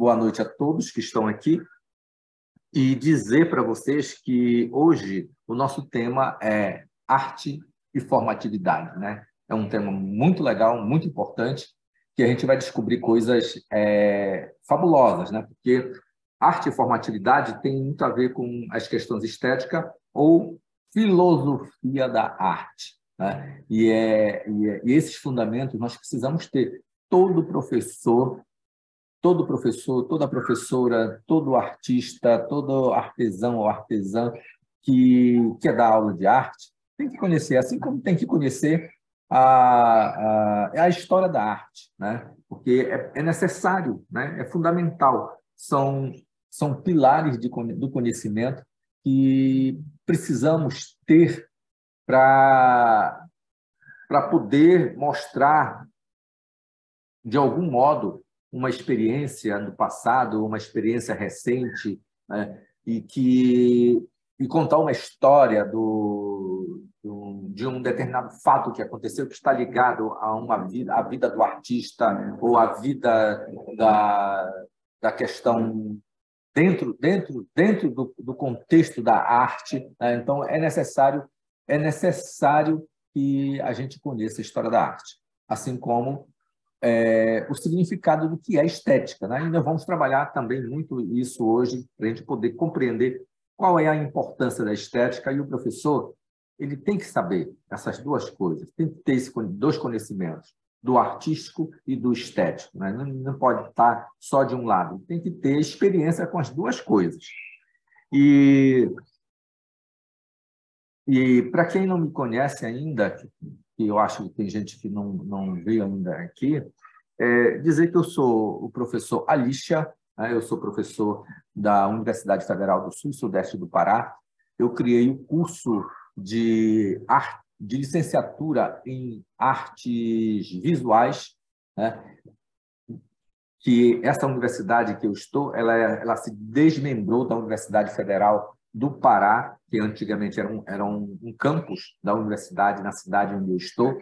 boa noite a todos que estão aqui e dizer para vocês que hoje o nosso tema é arte e formatividade, né? É um tema muito legal, muito importante, que a gente vai descobrir coisas fabulosas, né? Porque arte e formatividade tem muito a ver com as questões estética ou filosofia da arte, né? E esses fundamentos nós precisamos ter. Todo professor, toda professora, todo artista, todo artesão ou artesã que quer dar aula de arte tem que conhecer, assim como tem que conhecer a história da arte, né? Porque é necessário, né? É fundamental. São pilares do conhecimento que precisamos ter para poder mostrar, de algum modo, uma experiência do passado, uma experiência recente, né? E contar uma história de um determinado fato que aconteceu, que está ligado à vida do artista ou à vida da questão dentro do contexto da arte, né? Então, é necessário que a gente conheça a história da arte, assim como o significado do que é estética, né? E nós vamos trabalhar também muito isso hoje, para a gente poder compreender qual é a importância da estética, e o professor ele tem que saber essas duas coisas, tem que ter dois conhecimentos, do artístico e do estético, né? Não pode estar só de um lado, tem que ter experiência com as duas coisas. E para quem não me conhece ainda, que eu acho que tem gente que não veio ainda aqui, dizer que eu sou o professor Alicia, né? Eu sou professor da Universidade Federal do Sul e Sudeste do Pará. Eu criei o curso de licenciatura em artes visuais, né? Que essa universidade que eu estou, ela se desmembrou da Universidade Federal do Pará, que antigamente era um campus da universidade na cidade onde eu estou,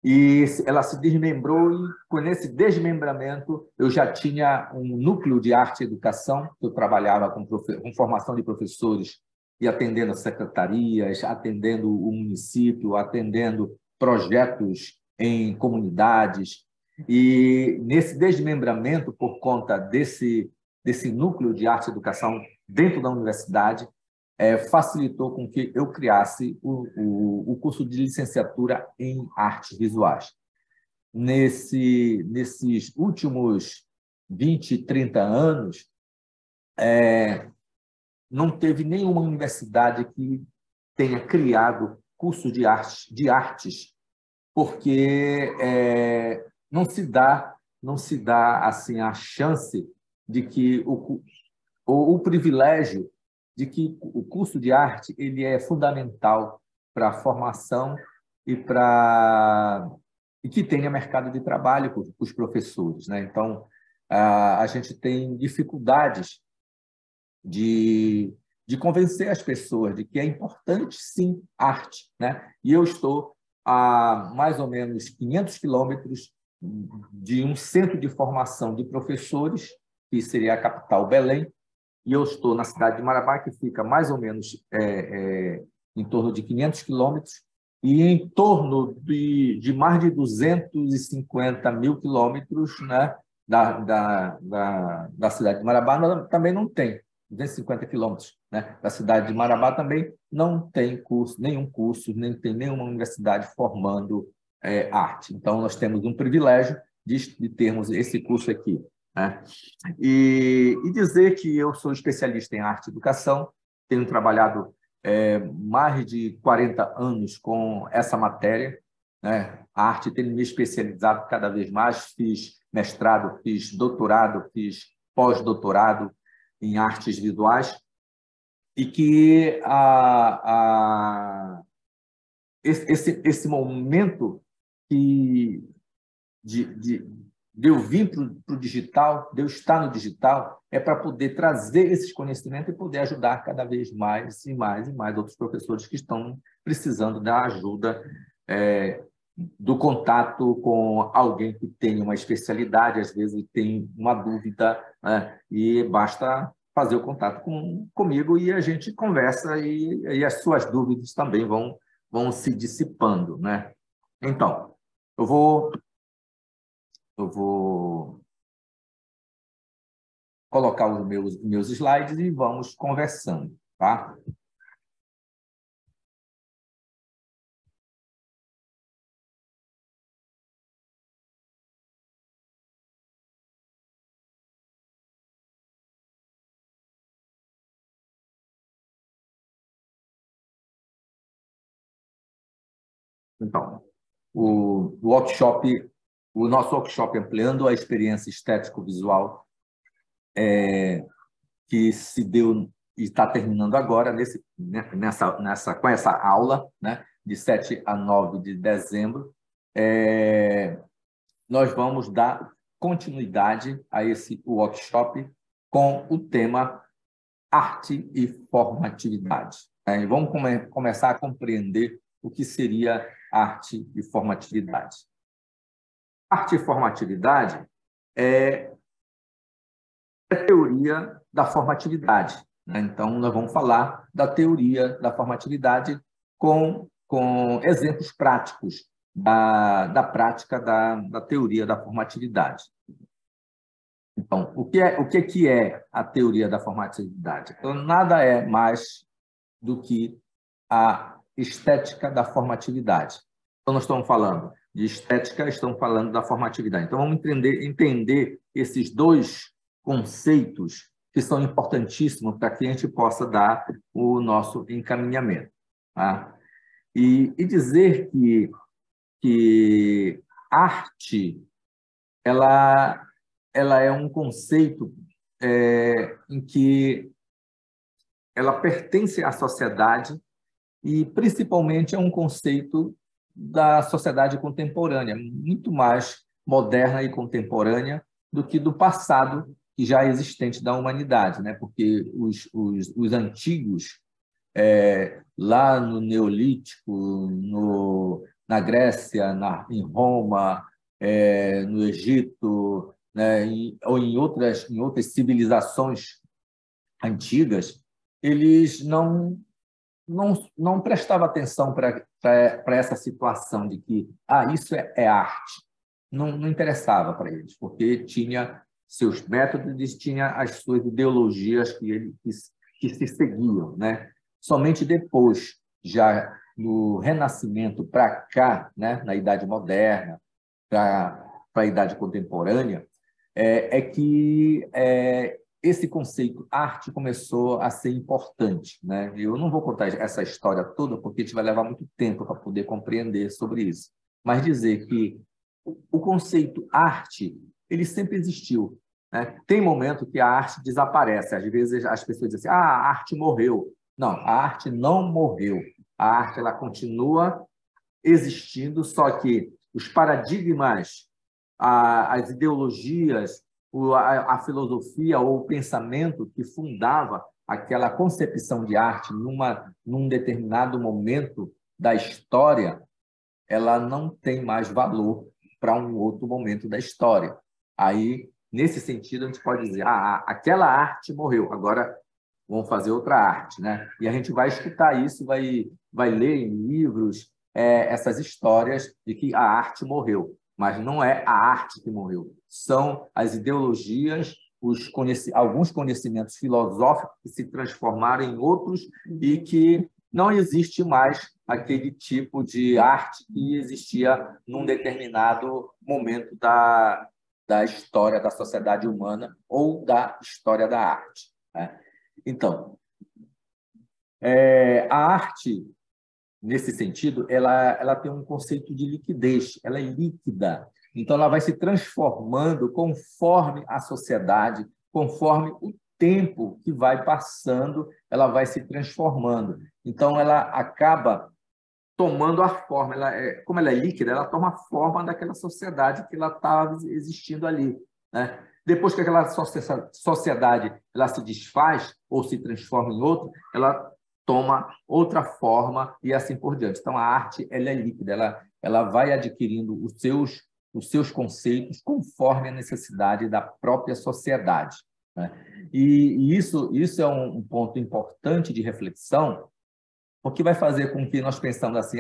e ela se desmembrou, e com esse desmembramento eu já tinha um núcleo de arte e educação, eu trabalhava com formação de professores e atendendo as secretarias, atendendo o município, atendendo projetos em comunidades. E nesse desmembramento, por conta desse núcleo de arte e educação dentro da universidade, facilitou com que eu criasse o curso de licenciatura em artes visuais. Nesses últimos 20, 30 anos, não teve nenhuma universidade que tenha criado curso de artes, porque não se dá assim a chance de que o privilégio de que o curso de arte ele é fundamental para a formação e que tenha mercado de trabalho para os professores, né? Então, a gente tem dificuldades de convencer as pessoas de que é importante, sim, arte, né? E eu estou a mais ou menos 500 quilômetros de um centro de formação de professores, que seria a capital Belém, e eu estou na cidade de Marabá, que fica mais ou menos em torno de 500 quilômetros, e em torno de mais de 250 mil quilômetros, né, da cidade de Marabá também não tem. 250 quilômetros, né, da cidade de Marabá também não tem nenhum curso, nem tem nenhuma universidade formando arte. Então, nós temos um privilégio de termos esse curso aqui, né? E dizer que eu sou especialista em arte e educação, tenho trabalhado mais de 40 anos com essa matéria, né? A arte tem me especializado cada vez mais, fiz mestrado, fiz doutorado, fiz pós-doutorado em artes visuais, e que esse momento de eu vir para o digital, de eu estar no digital, é para poder trazer esses conhecimentos e poder ajudar cada vez mais e mais e mais outros professores que estão precisando da ajuda do contato com alguém que tem uma especialidade, às vezes tem uma dúvida, né? E basta fazer o contato comigo e a gente conversa e as suas dúvidas também vão se dissipando, né? Então, eu vou colocar os meus slides e vamos conversando, tá? Então, o nosso workshop Ampliando a Experiência Estético-Visual, que se deu e está terminando agora, com essa aula, né, de 7 a 9 de dezembro, nós vamos dar continuidade a esse workshop com o tema arte e formatividade. E vamos começar a compreender o que seria arte e formatividade. Arte e formatividade é a teoria da formatividade, né? Então, nós vamos falar da teoria da formatividade com exemplos práticos da prática da teoria da formatividade. Então, o que é a teoria da formatividade? Então, nada é mais do que a estética da formatividade. Então, nós estamos falando de estética, estamos falando da formatividade. Então, vamos entender esses dois conceitos que são importantíssimos para que a gente possa dar o nosso encaminhamento, tá? E dizer que arte ela é um conceito em que ela pertence à sociedade e, principalmente, é um conceito da sociedade contemporânea, muito mais moderna e contemporânea do que do passado que já é existente da humanidade, né? Porque os antigos, lá no Neolítico, na Grécia, em Roma, no Egito, né? Ou em outras civilizações antigas, eles não prestavam atenção para essa situação de que isso é arte. Não interessava para eles, porque tinha seus métodos, tinha as suas ideologias que se seguiam, né? Somente depois, já no Renascimento para cá, né, na Idade Moderna, para a Idade Contemporânea, que esse conceito arte começou a ser importante, né? Eu não vou contar essa história toda, porque a gente vai levar muito tempo para poder compreender sobre isso. Mas dizer que o conceito arte, ele sempre existiu, né? Tem momento que a arte desaparece. Às vezes as pessoas dizem assim, a arte morreu. Não, a arte não morreu. A arte ela continua existindo, só que os paradigmas, as ideologias, a filosofia ou o pensamento que fundava aquela concepção de arte num determinado momento da história, ela não tem mais valor para um outro momento da história. Aí, nesse sentido, a gente pode dizer, aquela arte morreu, agora vamos fazer outra arte, né? E a gente vai escutar isso, vai ler em livros essas histórias de que a arte morreu. Mas não é a arte que morreu, são as ideologias, alguns conhecimentos filosóficos que se transformaram em outros e que não existe mais aquele tipo de arte que existia num determinado momento da história da sociedade humana ou da história da arte, né? Então, a arte, nesse sentido, ela tem um conceito de liquidez, ela é líquida. Então, ela vai se transformando conforme a sociedade, conforme o tempo que vai passando, ela vai se transformando. Então, ela acaba tomando a forma, como ela é líquida, ela toma a forma daquela sociedade que ela estava existindo ali, né? Depois que aquela sociedade ela se desfaz ou se transforma em outra, ela toma outra forma e assim por diante. Então, a arte ela é líquida, ela vai adquirindo os seus conceitos conforme a necessidade da própria sociedade, né? E isso é um ponto importante de reflexão, porque vai fazer com que nós pensamos assim,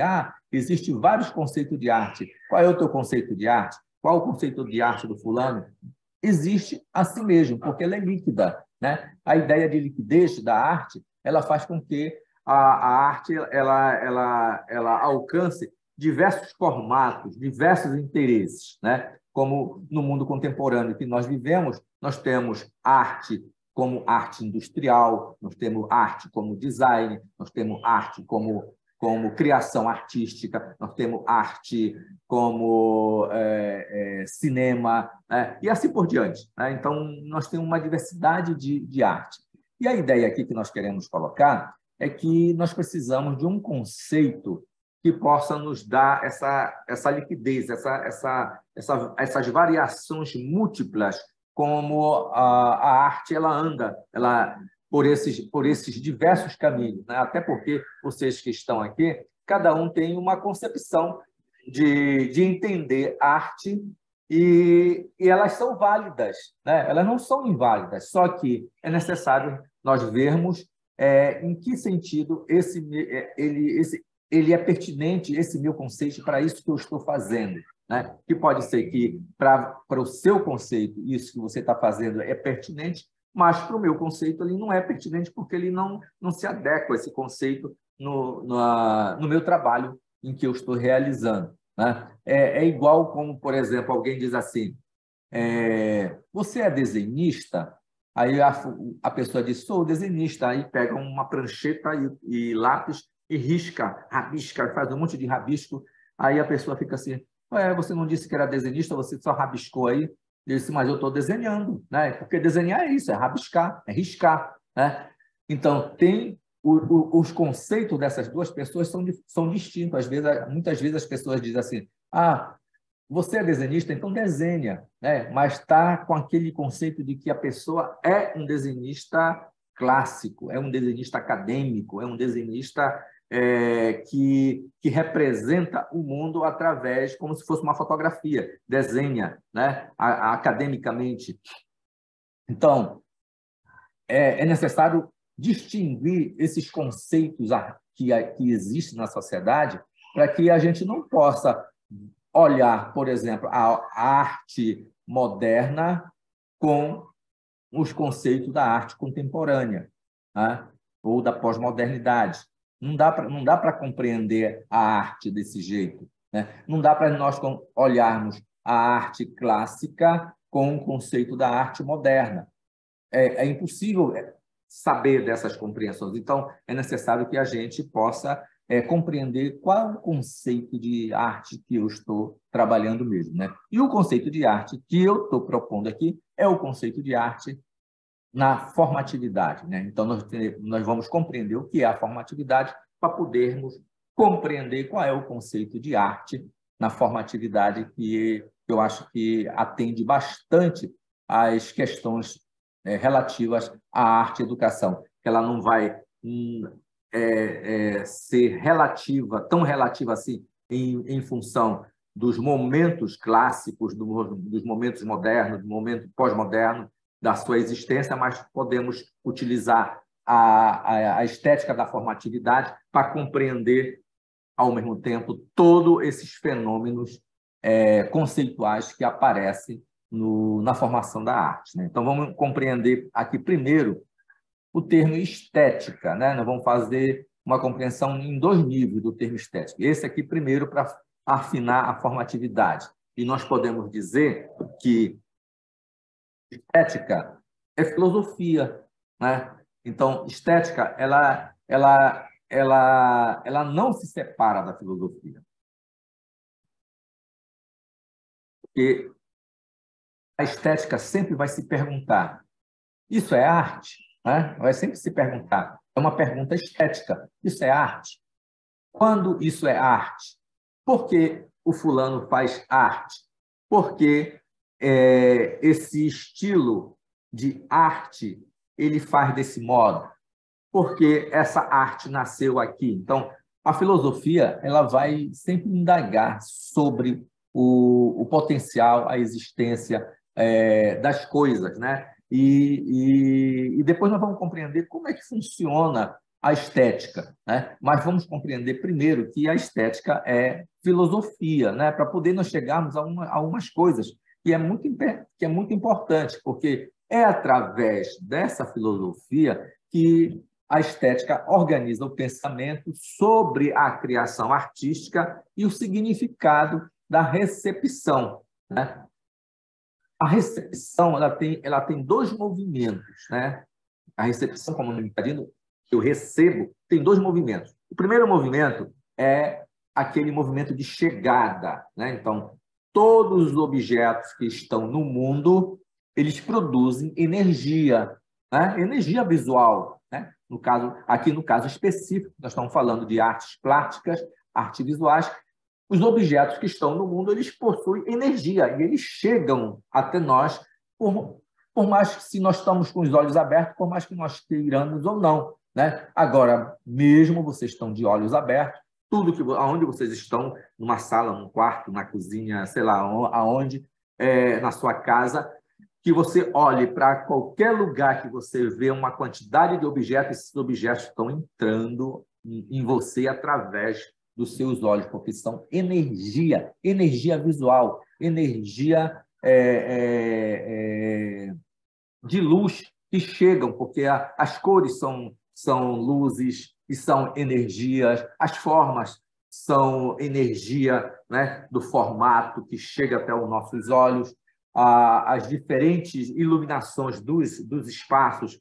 existe vários conceitos de arte. Qual é o teu conceito de arte? Qual o conceito de arte do fulano? Existe assim mesmo, porque ela é líquida, né? A ideia de liquidez da arte, ela faz com que a arte ela alcance diversos formatos, diversos interesses, né? Como no mundo contemporâneo que nós vivemos, nós temos arte como arte industrial, nós temos arte como design, nós temos arte como criação artística, nós temos arte como cinema, e assim por diante, né? Então, nós temos uma diversidade de arte. E a ideia aqui que nós queremos colocar é que nós precisamos de um conceito que possa nos dar essa liquidez, essas variações múltiplas, como a arte ela anda por esses diversos caminhos, né? Até porque vocês que estão aqui, cada um tem uma concepção de entender arte e elas são válidas, né? Elas não são inválidas, só que é necessário nós vermos em que sentido ele é pertinente, esse meu conceito, para isso que eu estou fazendo, né? Que pode ser que para o seu conceito, isso que você está fazendo é pertinente, mas para o meu conceito ele não é pertinente porque ele não se adequa a esse conceito no meu trabalho em que eu estou realizando, né? É igual como, por exemplo, alguém diz assim, você é desenhista? Aí a pessoa diz, sou desenhista, aí pega uma prancheta e lápis e rabisca, faz um monte de rabisco, aí a pessoa fica assim, você não disse que era desenhista, você só rabiscou aí? Eu disse, mas eu estou desenhando, né? Porque desenhar é isso, é rabiscar, é riscar, né? Então, os conceitos dessas duas pessoas são distintos. Muitas vezes as pessoas dizem assim, você é desenhista, então desenha, né? Mas está com aquele conceito de que a pessoa é um desenhista clássico, é um desenhista acadêmico, é um desenhista que representa o mundo através, como se fosse uma fotografia, desenha, né? Academicamente. Então, é necessário distinguir esses conceitos que existem na sociedade para que a gente não possa olhar, por exemplo, a arte moderna com os conceitos da arte contemporânea, né? Ou da pós-modernidade. Não dá para compreender a arte desse jeito, né? Não dá para nós olharmos a arte clássica com o conceito da arte moderna. É impossível saber dessas compreensões. Então, é necessário que a gente possa compreender qual é o conceito de arte que eu estou trabalhando mesmo, né? E o conceito de arte que eu estou propondo aqui é o conceito de arte na formatividade, né? Então, nós vamos compreender o que é a formatividade para podermos compreender qual é o conceito de arte na formatividade, que eu acho que atende bastante às questões relativas à arte e educação, que ela não vai ser tão relativa assim, em função dos momentos clássicos, dos momentos modernos, do momento pós-moderno da sua existência, mas podemos utilizar a estética da formatividade para compreender, ao mesmo tempo, todos esses fenômenos conceituais que aparecem na formação da arte, né? Então, vamos compreender aqui primeiro o termo estética, né? Nós vamos fazer uma compreensão em 2 níveis do termo estética. Esse aqui primeiro para afinar a formatividade. E nós podemos dizer que estética é filosofia, né? Então, estética ela não se separa da filosofia. Porque a estética sempre vai se perguntar, isso é arte? Né? Vai sempre se perguntar. É uma pergunta estética. Isso é arte? Quando isso é arte? Por que o fulano faz arte? Porque esse estilo de arte ele faz desse modo. porque essa arte nasceu aqui. Então, a filosofia ela vai sempre indagar sobre o potencial, a existência das coisas, né? E depois nós vamos compreender como é que funciona a estética, né? Mas vamos compreender primeiro que a estética é filosofia, né? Para poder nós chegarmos a umas coisas que é muito importante, porque é através dessa filosofia que a estética organiza o pensamento sobre a criação artística e o significado da recepção, né? A recepção ela tem dois movimentos, né? A recepção, como no italiano, que eu recebo, tem dois movimentos. O primeiro movimento é aquele movimento de chegada, né? Então, todos os objetos que estão no mundo, eles produzem energia, né? Energia visual, né? No caso, aqui no caso específico, nós estamos falando de artes plásticas, artes visuais. Os objetos que estão no mundo, eles possuem energia e eles chegam até nós por mais que se nós estamos com os olhos abertos, por mais que nós queiramos ou não, né? Agora, mesmo vocês estão de olhos abertos, tudo que aonde vocês estão, numa sala, num quarto, na cozinha, sei lá, aonde, na sua casa, que você olhe para qualquer lugar que você vê uma quantidade de objetos, esses objetos estão entrando em você através dos seus olhos, porque são energia, energia visual, energia de luz que chegam, porque as cores são luzes e são energias, as formas são energia, né, do formato que chega até os nossos olhos, as diferentes iluminações dos espaços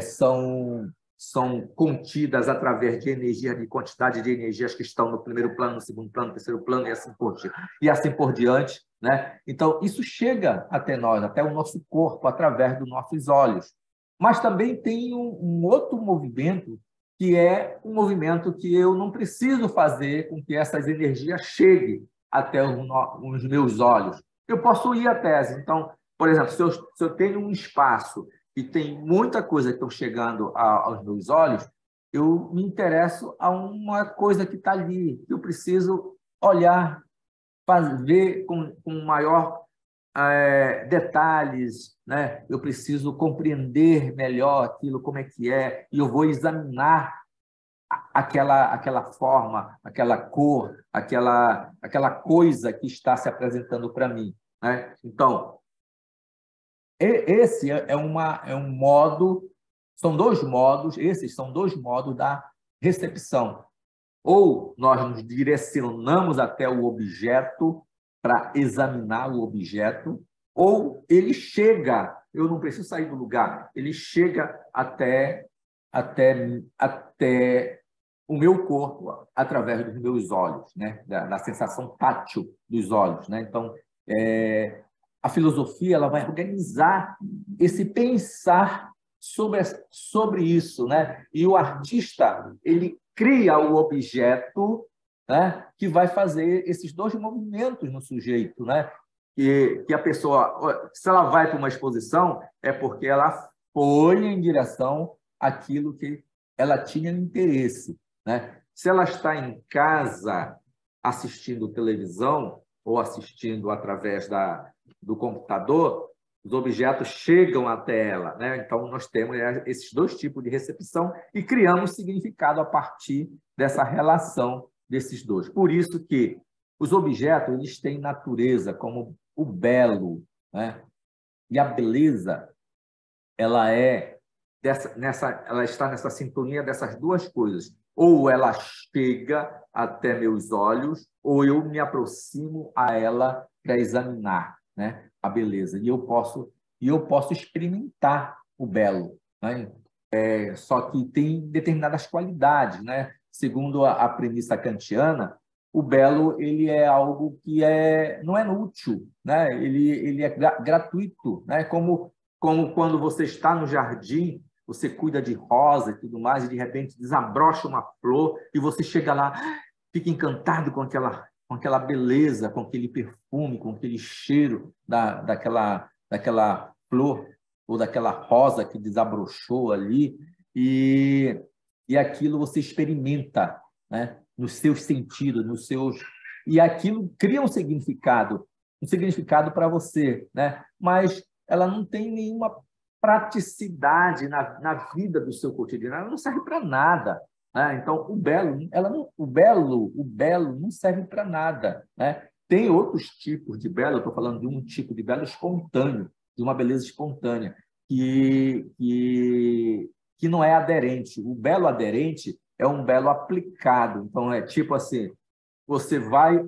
são contidas através de energia, de quantidade de energias que estão no primeiro plano, no segundo plano, no terceiro plano e assim por diante, né? Então, isso chega até nós, até o nosso corpo, através dos nossos olhos. Mas também tem um outro movimento, que é um movimento que eu não preciso fazer com que essas energias cheguem até os meus olhos. Eu posso ir até. Então, por exemplo, se eu tenho um espaço e tem muita coisa que estão chegando aos meus olhos, eu me interesso a uma coisa que está ali. Eu preciso olhar, ver com maior detalhes, né? Eu preciso compreender melhor aquilo, como é que é, e eu vou examinar aquela forma, aquela cor, aquela coisa que está se apresentando para mim, né? Então, esse é um modo, são dois modos, esses são dois modos da recepção. Ou nós nos direcionamos até o objeto para examinar o objeto, ou ele chega, eu não preciso sair do lugar, ele chega até o meu corpo através dos meus olhos, né? Da sensação tátil dos olhos, né? Então, a filosofia ela vai organizar esse pensar sobre isso, né? E o artista ele cria o objeto, né? Que vai fazer esses dois movimentos no sujeito, né? Que a pessoa, se ela vai para uma exposição, é porque ela foi em direção àquilo que ela tinha interesse, né? Se ela está em casa assistindo televisão ou assistindo através do computador, os objetos chegam até ela, né? Então, nós temos esses dois tipos de recepção e criamos significado a partir dessa relação desses dois. Por isso que os objetos eles têm natureza como o belo, né? E a beleza ela ela está nessa sintonia dessas duas coisas. Ou ela chega até meus olhos, ou eu me aproximo a ela para examinar, né, a beleza. E eu posso experimentar o belo, né? Só que tem determinadas qualidades, né? Segundo a premissa kantiana, o belo ele é algo que não é inútil, né? Ele é gratuito, né? Como quando você está no jardim, você cuida de rosa e tudo mais, e de repente desabrocha uma flor e você chega lá, fica encantado com aquela beleza, com aquele perfume, com aquele cheiro daquela flor ou daquela rosa que desabrochou ali, e, e aquilo você experimenta, né? Nos seus sentidos, nos seus... E aquilo cria um significado para você, né? Mas ela não tem nenhuma praticidade na vida do seu cotidiano, ela não serve para nada, né? Então, o belo não serve para nada, né? Tem outros tipos de belo, eu estou falando de um tipo de belo espontâneo, de uma beleza espontânea, que não é aderente. O belo aderente é um belo aplicado. Então, é tipo assim, você vai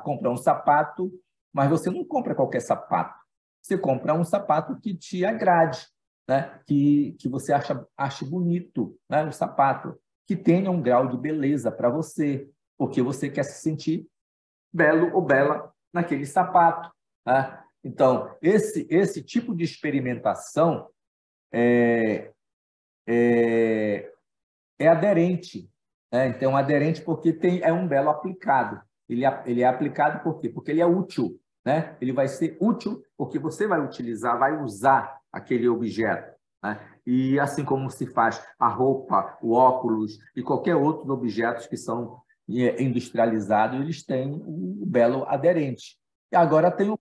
comprar um sapato, mas você não compra qualquer sapato. Você compra um sapato que te agrade, né? Que você ache bonito, né? Um sapato que tenha um grau de beleza para você, porque você quer se sentir belo ou bela naquele sapato, né? Então, esse tipo de experimentação é aderente, né? Então, aderente porque é um belo aplicado. Ele é aplicado por quê? Porque ele é útil, né? Ele vai ser útil porque você vai utilizar, vai usar aquele objeto, né? E assim como se faz a roupa, o óculos e qualquer outro objetos que são industrializados, eles têm o belo aderente. E agora tem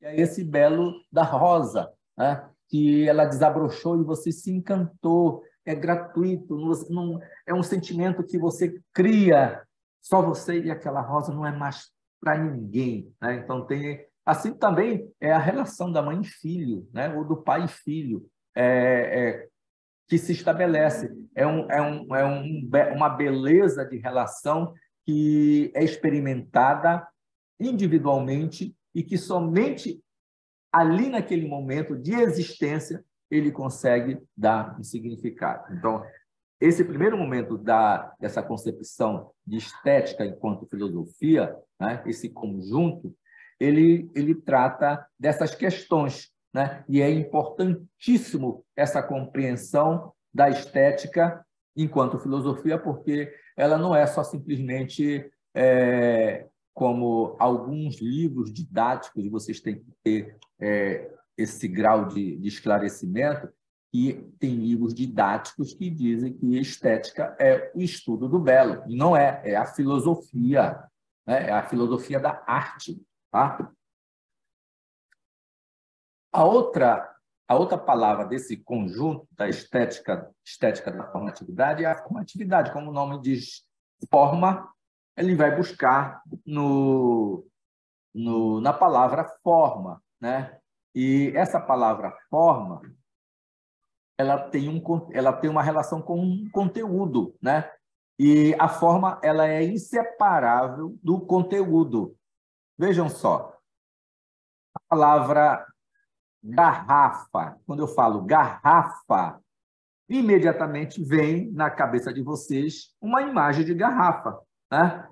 esse belo da rosa, né? Que ela desabrochou e você se encantou, é gratuito, não, é um sentimento que você cria, só você e aquela rosa, não é mais para ninguém, né? Então, assim também é a relação da mãe e filho, né? Ou do pai e filho, que se estabelece. Uma beleza de relação que é experimentada individualmente e que somente ali naquele momento de existência ele consegue dar um significado. Então, esse primeiro momento dessa concepção de estética enquanto filosofia, né, esse conjunto, ele trata dessas questões, né? E é importantíssimo essa compreensão da estética enquanto filosofia, porque ela não é só simplesmente como alguns livros didáticos, vocês têm que ter esse grau de esclarecimento, e tem livros didáticos que dizem que estética é o estudo do belo. E não é a filosofia, né? É a filosofia da arte. Tá? A outra palavra desse conjunto da estética da formatividade é a formatividade. Como o nome diz, forma, ele vai buscar na palavra forma, né? E essa palavra forma, ela tem uma relação com um conteúdo, né? E a forma ela é inseparável do conteúdo. Vejam só, a palavra garrafa, quando eu falo garrafa, imediatamente vem na cabeça de vocês uma imagem de garrafa, né?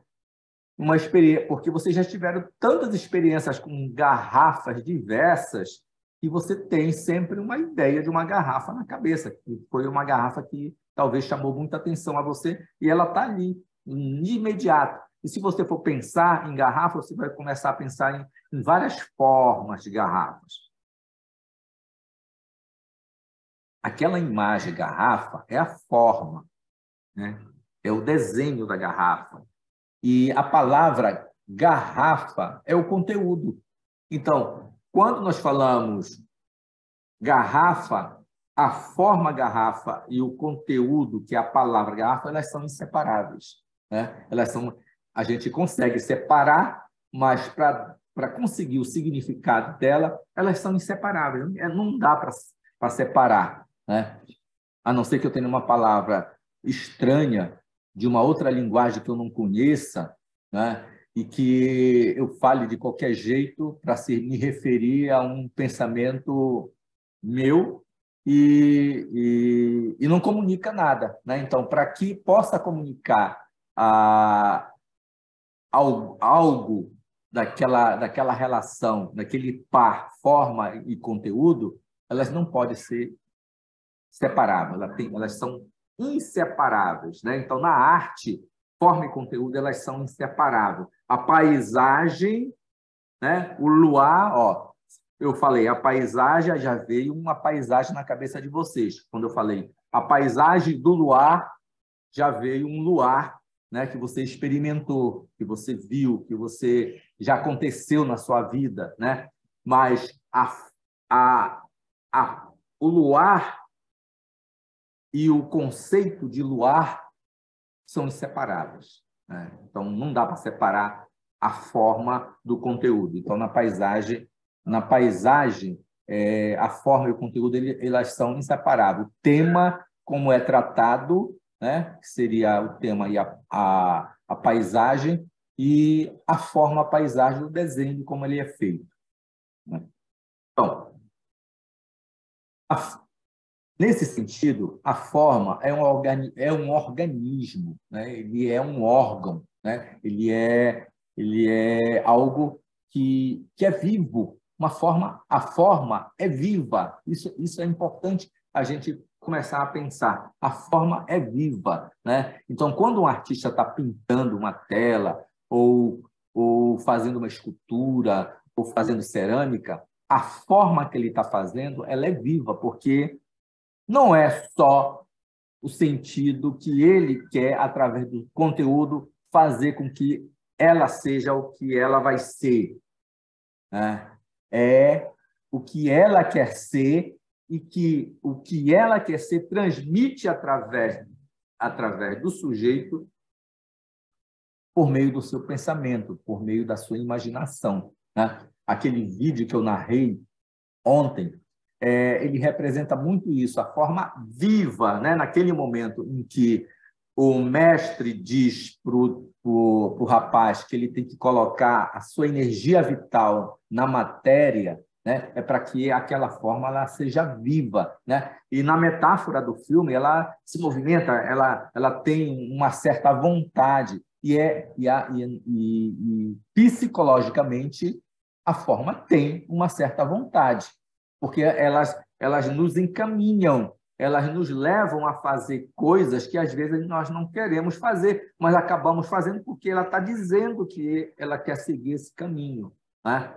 Uma experiência, porque vocês já tiveram tantas experiências com garrafas diversas que você tem sempre uma ideia de uma garrafa na cabeça, que foi uma garrafa que talvez chamou muita atenção a você e ela está ali, de imediato. E se você for pensar em garrafa, você vai começar a pensar em várias formas de garrafas. Aquela imagem garrafa é a forma, né? É o desenho da garrafa. E a palavra garrafa é o conteúdo. Então, quando nós falamos garrafa, a forma garrafa e o conteúdo, que é a palavra garrafa, elas são inseparáveis, né? A gente consegue separar, mas para conseguir o significado dela, elas são inseparáveis. Não dá para separar, né? A não ser que eu tenha uma palavra estranha de uma outra linguagem que eu não conheça, né? E que eu fale de qualquer jeito para me referir a um pensamento meu e não comunica nada, né? Então, para que possa comunicar algo daquela relação, daquele par, forma e conteúdo, elas não podem ser separáveis, elas são inseparáveis, né? Então, na arte, forma e conteúdo, elas são inseparáveis. A paisagem, né? O luar, ó, eu falei, a paisagem, já veio uma paisagem na cabeça de vocês, quando eu falei a paisagem do luar já veio um luar, né, que você experimentou, que você viu, que você já aconteceu na sua vida, né? Mas o luar e o conceito de luar são inseparáveis, né? Então, não dá para separar a forma do conteúdo. Então, na paisagem, a forma e o conteúdo elas são inseparáveis. O tema, como é tratado, né, que seria o tema e a paisagem, e a forma, a paisagem, o desenho, como ele é feito, né? Então, nesse sentido, a forma é um organismo, né? Ele é um órgão, né? Ele é algo que é vivo. A forma é viva. Isso é importante a gente começar a pensar. A forma é viva, né? Então, quando um artista está pintando uma tela ou fazendo uma escultura ou fazendo cerâmica, a forma que ele está fazendo, ela é viva, porque não é só o sentido que ele quer, através do conteúdo, fazer com que ela seja o que ela vai ser, né? É o que ela quer ser e que o que ela quer ser transmite através do sujeito por meio do seu pensamento, por meio da sua imaginação, né? Aquele vídeo que eu narrei ontem, ele representa muito isso, a forma viva, né? Naquele momento em que o mestre diz para o rapaz que ele tem que colocar a sua energia vital na matéria, né? É para que aquela forma ela seja viva, né? E na metáfora do filme, ela se movimenta, ela tem uma certa vontade, e psicologicamente a forma tem uma certa vontade, porque elas nos encaminham, elas nos levam a fazer coisas que às vezes nós não queremos fazer, mas acabamos fazendo porque ela está dizendo que ela quer seguir esse caminho, né?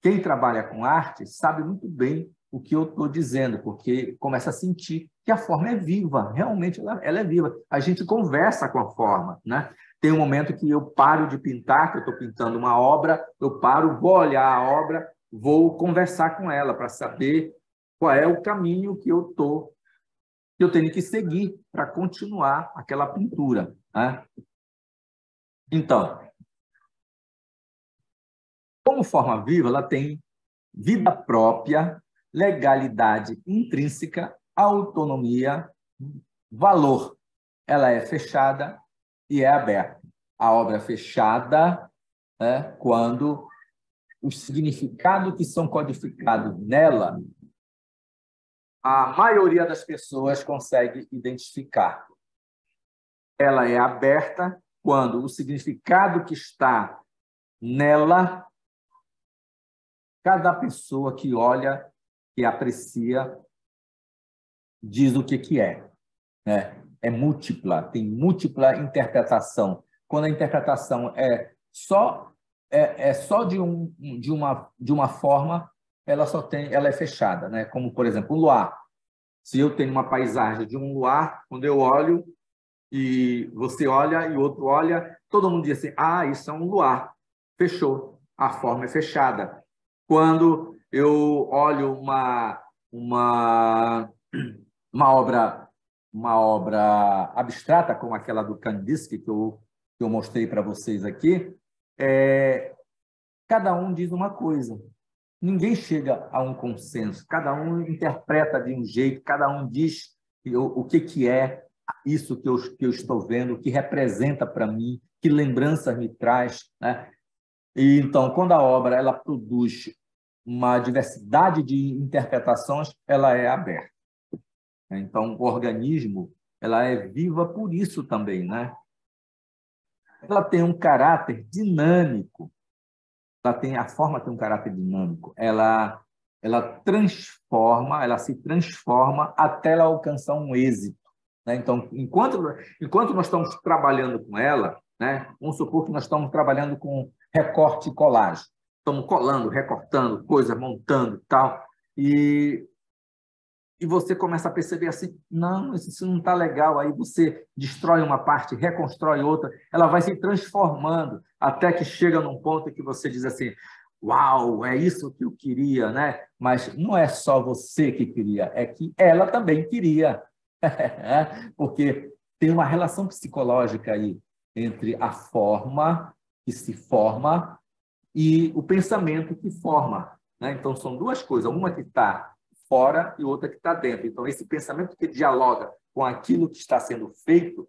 Quem trabalha com arte sabe muito bem o que eu estou dizendo, porque começa a sentir que a forma é viva, realmente ela é viva. A gente conversa com a forma, né? Tem um momento que eu paro de pintar, que eu estou pintando uma obra, eu paro, vou olhar a obra, vou conversar com ela para saber qual é o caminho que eu tenho que seguir para continuar aquela pintura, né? Então, como forma viva, ela tem vida própria, legalidade intrínseca, autonomia, valor. Ela é fechada e é aberta. A obra é fechada, né, quando os significados que são codificados nela, a maioria das pessoas consegue identificar. Ela é aberta quando o significado que está nela, cada pessoa que olha, que aprecia, diz o que é, né? É múltipla, tem múltipla interpretação. Quando a interpretação é só de uma forma, ela é fechada, né? Como, por exemplo, o luar. Se eu tenho uma paisagem de um luar, quando eu olho e você olha e o outro olha, todo mundo diz assim: ah, isso é um luar. Fechou. A forma é fechada. Quando eu olho uma obra uma obra abstrata, como aquela do Kandinsky, que eu mostrei para vocês aqui, cada um diz uma coisa. Ninguém chega a um consenso. Cada um interpreta de um jeito, cada um diz o que é isso que eu estou vendo, o que representa para mim, que lembranças me traz, né? E, então, quando a obra ela produz uma diversidade de interpretações, ela é aberta. Então, o organismo ela é viva por isso também, né? Ela tem um caráter dinâmico. A forma tem um caráter dinâmico. Ela se transforma até ela alcançar um êxito, né? Então, enquanto nós estamos trabalhando com ela, né? Vamos supor que nós estamos trabalhando com recorte e colagem. Estamos colando, recortando coisas, montando e tal. E e você começa a perceber assim, não, isso não está legal, aí você destrói uma parte, reconstrói outra, ela vai se transformando, até que chega num ponto que você diz assim, uau, é isso que eu queria, né? Mas não é só você que queria, é que ela também queria, porque tem uma relação psicológica aí entre a forma que se forma e o pensamento que forma, né? Então, são duas coisas, uma que está fora e outra que está dentro. Então, esse pensamento que dialoga com aquilo que está sendo feito,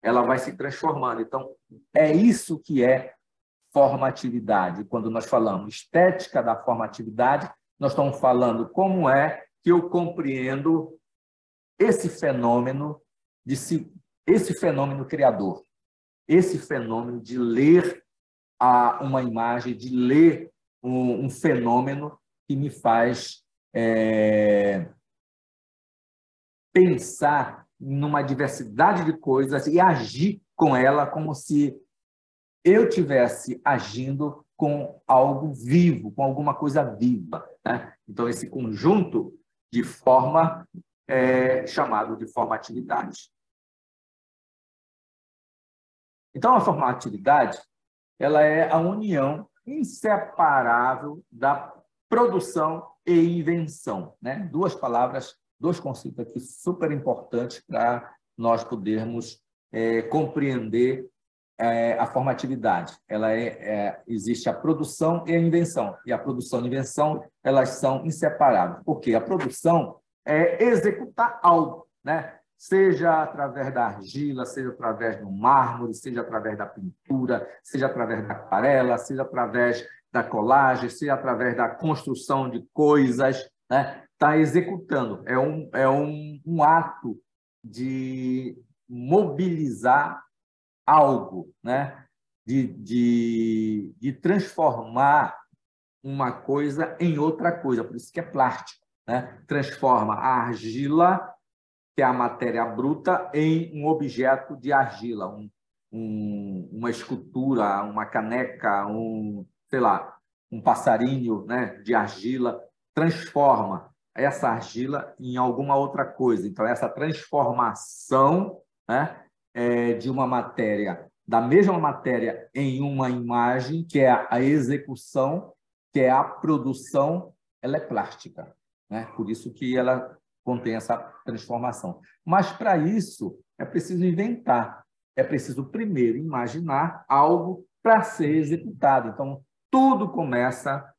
ela vai se transformando. Então, é isso que é formatividade. Quando nós falamos estética da formatividade, nós estamos falando como é que eu compreendo esse fenômeno esse fenômeno criador, esse fenômeno de ler uma imagem, de ler um fenômeno que me faz pensar numa diversidade de coisas e agir com ela como se eu estivesse agindo com algo vivo, com alguma coisa viva, né? Então, esse conjunto de forma é chamado de formatividade. Então, a formatividade ela é a união inseparável da produção e invenção, né? Duas palavras, dois conceitos aqui super importantes para nós podermos compreender a formatividade. Existe a produção e a invenção, e a produção e a invenção elas são inseparáveis, porque a produção é executar algo, né? Seja através da argila, seja através do mármore, seja através da pintura, seja através da aquarela, seja através da colagem, seja através da construção de coisas, né? Está executando. É um ato de mobilizar algo, né? De transformar uma coisa em outra coisa, por isso que é plástico, né? Transforma a argila, que é a matéria bruta, em um objeto de argila, uma escultura, uma caneca, sei lá, um passarinho, né, de argila, transforma essa argila em alguma outra coisa. Então, essa transformação, né, de uma matéria, da mesma matéria em uma imagem, que é a execução, que é a produção, ela é plástica, né? Por isso que ela contém essa transformação. Mas, para isso, é preciso inventar. É preciso, primeiro, imaginar algo para ser executado. Então, tudo começa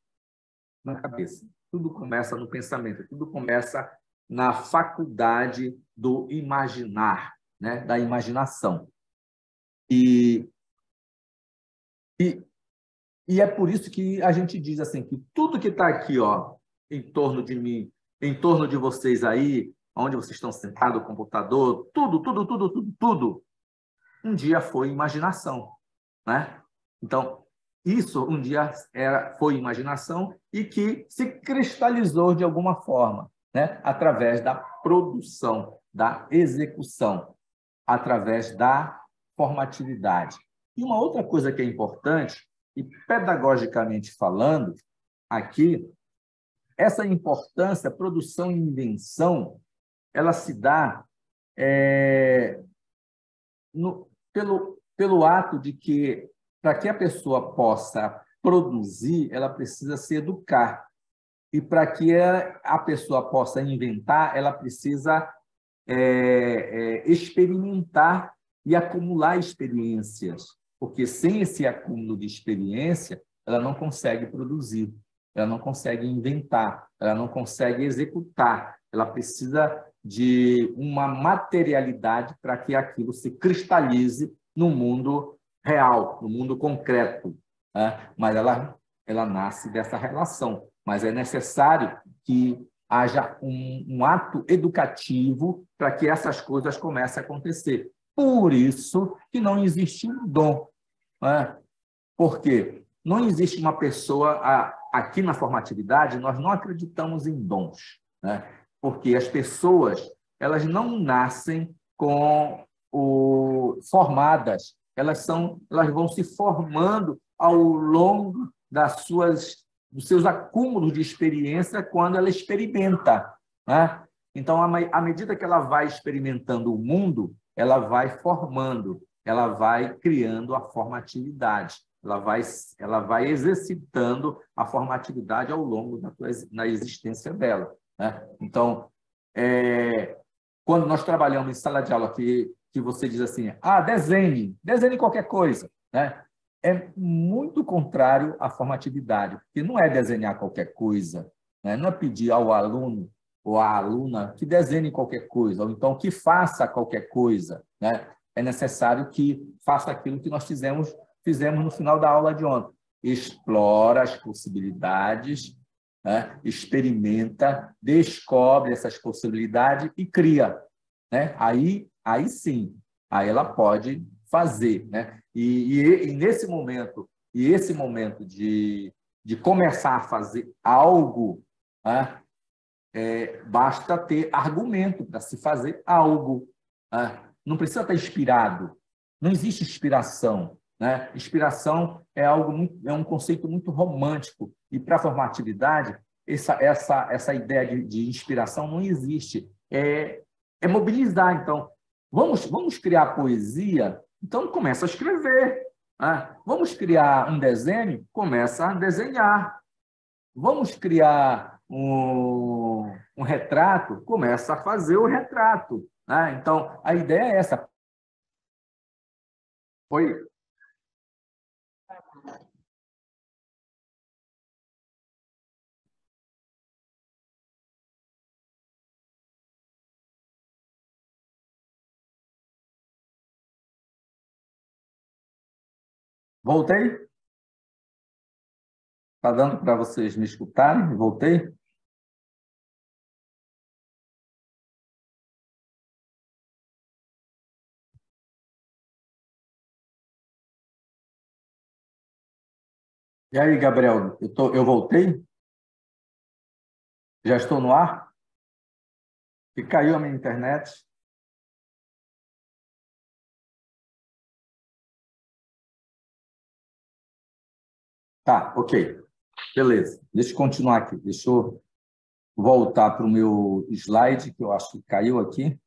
na cabeça, tudo começa no pensamento, tudo começa na faculdade do imaginar, né? Da imaginação. E é por isso que a gente diz assim, que tudo que está aqui, ó, em torno de mim, em torno de vocês aí, onde vocês estão sentados, o computador, tudo, um dia foi imaginação, né? Então, isso um dia foi imaginação e que se cristalizou de alguma forma, né? Através da produção, da execução, através da formatividade. E uma outra coisa que é importante, e pedagogicamente falando, aqui, essa importância, produção e invenção, ela se dá pelo ato de que, para que a pessoa possa produzir, ela precisa se educar. E para que a pessoa possa inventar, ela precisa experimentar e acumular experiências, porque sem esse acúmulo de experiência, ela não consegue produzir, ela não consegue inventar, ela não consegue executar, ela precisa de uma materialidade para que aquilo se cristalize no mundo real, no mundo concreto, né? Mas ela nasce dessa relação, mas é necessário que haja um ato educativo para que essas coisas comecem a acontecer. Por isso que não existe um dom, né? Porque não existe uma pessoa... Aqui na formatividade, nós não acreditamos em dons, né? Porque as pessoas elas não nascem formadas, elas vão se formando ao longo dos seus acúmulos de experiência quando ela experimenta, né? Então, à medida que ela vai experimentando o mundo, ela vai formando, ela vai criando a formatividade, ela vai exercitando a formatividade ao longo da existência dela, né? Então, quando nós trabalhamos em sala de aula que você diz assim, desenhe qualquer coisa, né? É muito contrário à formatividade, porque não é desenhar qualquer coisa, né? Não é pedir ao aluno ou à aluna que desenhe qualquer coisa, ou então que faça qualquer coisa, né? É necessário que faça aquilo que nós fizemos no final da aula de ontem. Explora as possibilidades, né? Experimenta, descobre essas possibilidades e cria, né? Aí sim, aí ela pode fazer, né? E nesse momento, esse momento de começar a fazer algo, né? Basta ter argumento para se fazer algo, né? Não precisa estar inspirado, não existe inspiração, né? Inspiração é um conceito muito romântico, e para a formatividade, essa ideia de inspiração não existe. É mobilizar. Então, vamos criar poesia? Então, começa a escrever, né? Vamos criar um desenho? Começa a desenhar. Vamos criar um retrato? Começa a fazer o retrato, né? Então, a ideia é essa. Oi? Voltei? Está dando para vocês me escutarem? Voltei? E aí, Gabriel, eu voltei? Já estou no ar? E caiu a minha internet? Tá, ok. Beleza. Deixa eu continuar aqui. Deixa eu voltar para o meu slide, que eu acho que caiu aqui.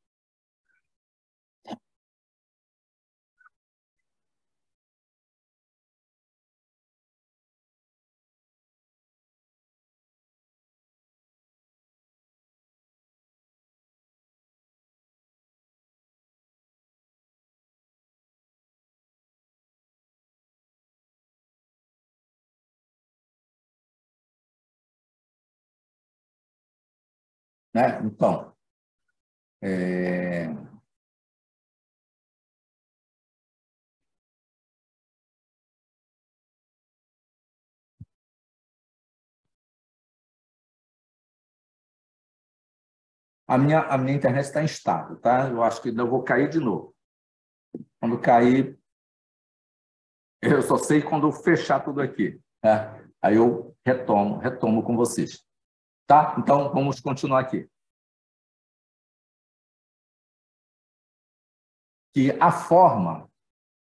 Né? Então, a minha internet está instável, tá? Eu acho que eu vou cair de novo. Quando cair, eu só sei quando eu fechar tudo aqui, né? Aí eu retomo com vocês. Tá? Então, vamos continuar aqui. Que a forma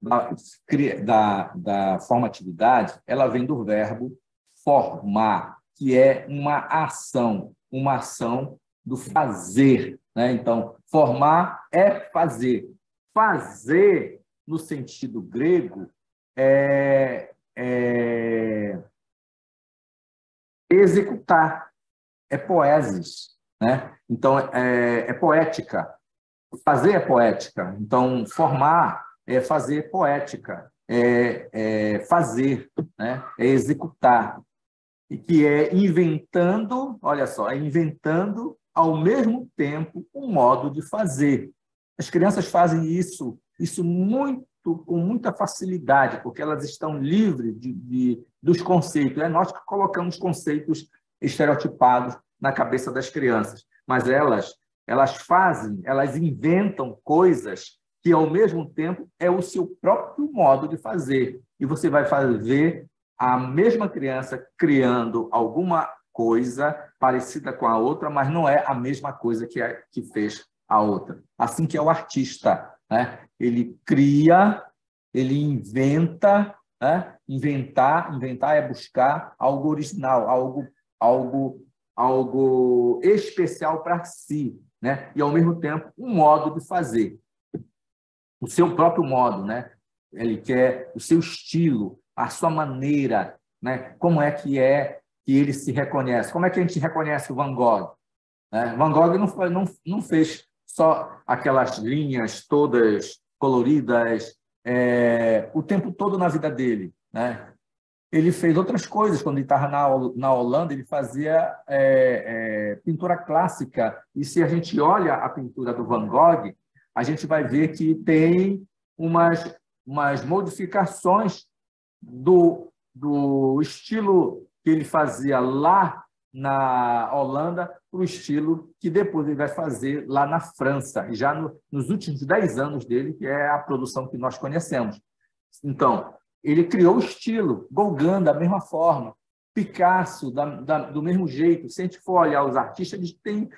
da formatividade, ela vem do verbo formar, que é uma ação do fazer, né? Então, formar é fazer. Fazer, no sentido grego, é executar, é poesis, né? Então, é poética. Fazer é poética. Então, formar é fazer poética, é fazer, né? É executar. E que é inventando, olha só, é inventando ao mesmo tempo um modo de fazer. As crianças fazem isso com muita facilidade, porque elas estão livres dos conceitos. É nós que colocamos conceitos estereotipados na cabeça das crianças, mas elas inventam coisas que, ao mesmo tempo, é o seu próprio modo de fazer. E você vai ver a mesma criança criando alguma coisa parecida com a outra, mas não é a mesma coisa que fez a outra. Assim que é o artista, né? Ele cria, ele inventa, né? Inventar é buscar algo original, algo algo especial para si, né? E, ao mesmo tempo, um modo de fazer, o seu próprio modo, né? Ele quer o seu estilo, a sua maneira, né? Como é que ele se reconhece? Como é que a gente reconhece o Van Gogh? Né? Van Gogh não fez só aquelas linhas todas coloridas o tempo todo na vida dele, né? Ele fez outras coisas. Quando ele estava na Holanda, ele fazia pintura clássica. E se a gente olha a pintura do Van Gogh, a gente vai ver que tem umas modificações do estilo que ele fazia lá na Holanda para o estilo que depois ele vai fazer lá na França, já nos últimos 10 anos dele, que é a produção que nós conhecemos. Então, ele criou o estilo, Gauguin da mesma forma, Picasso do mesmo jeito. Se a gente for olhar os artistas, eles têm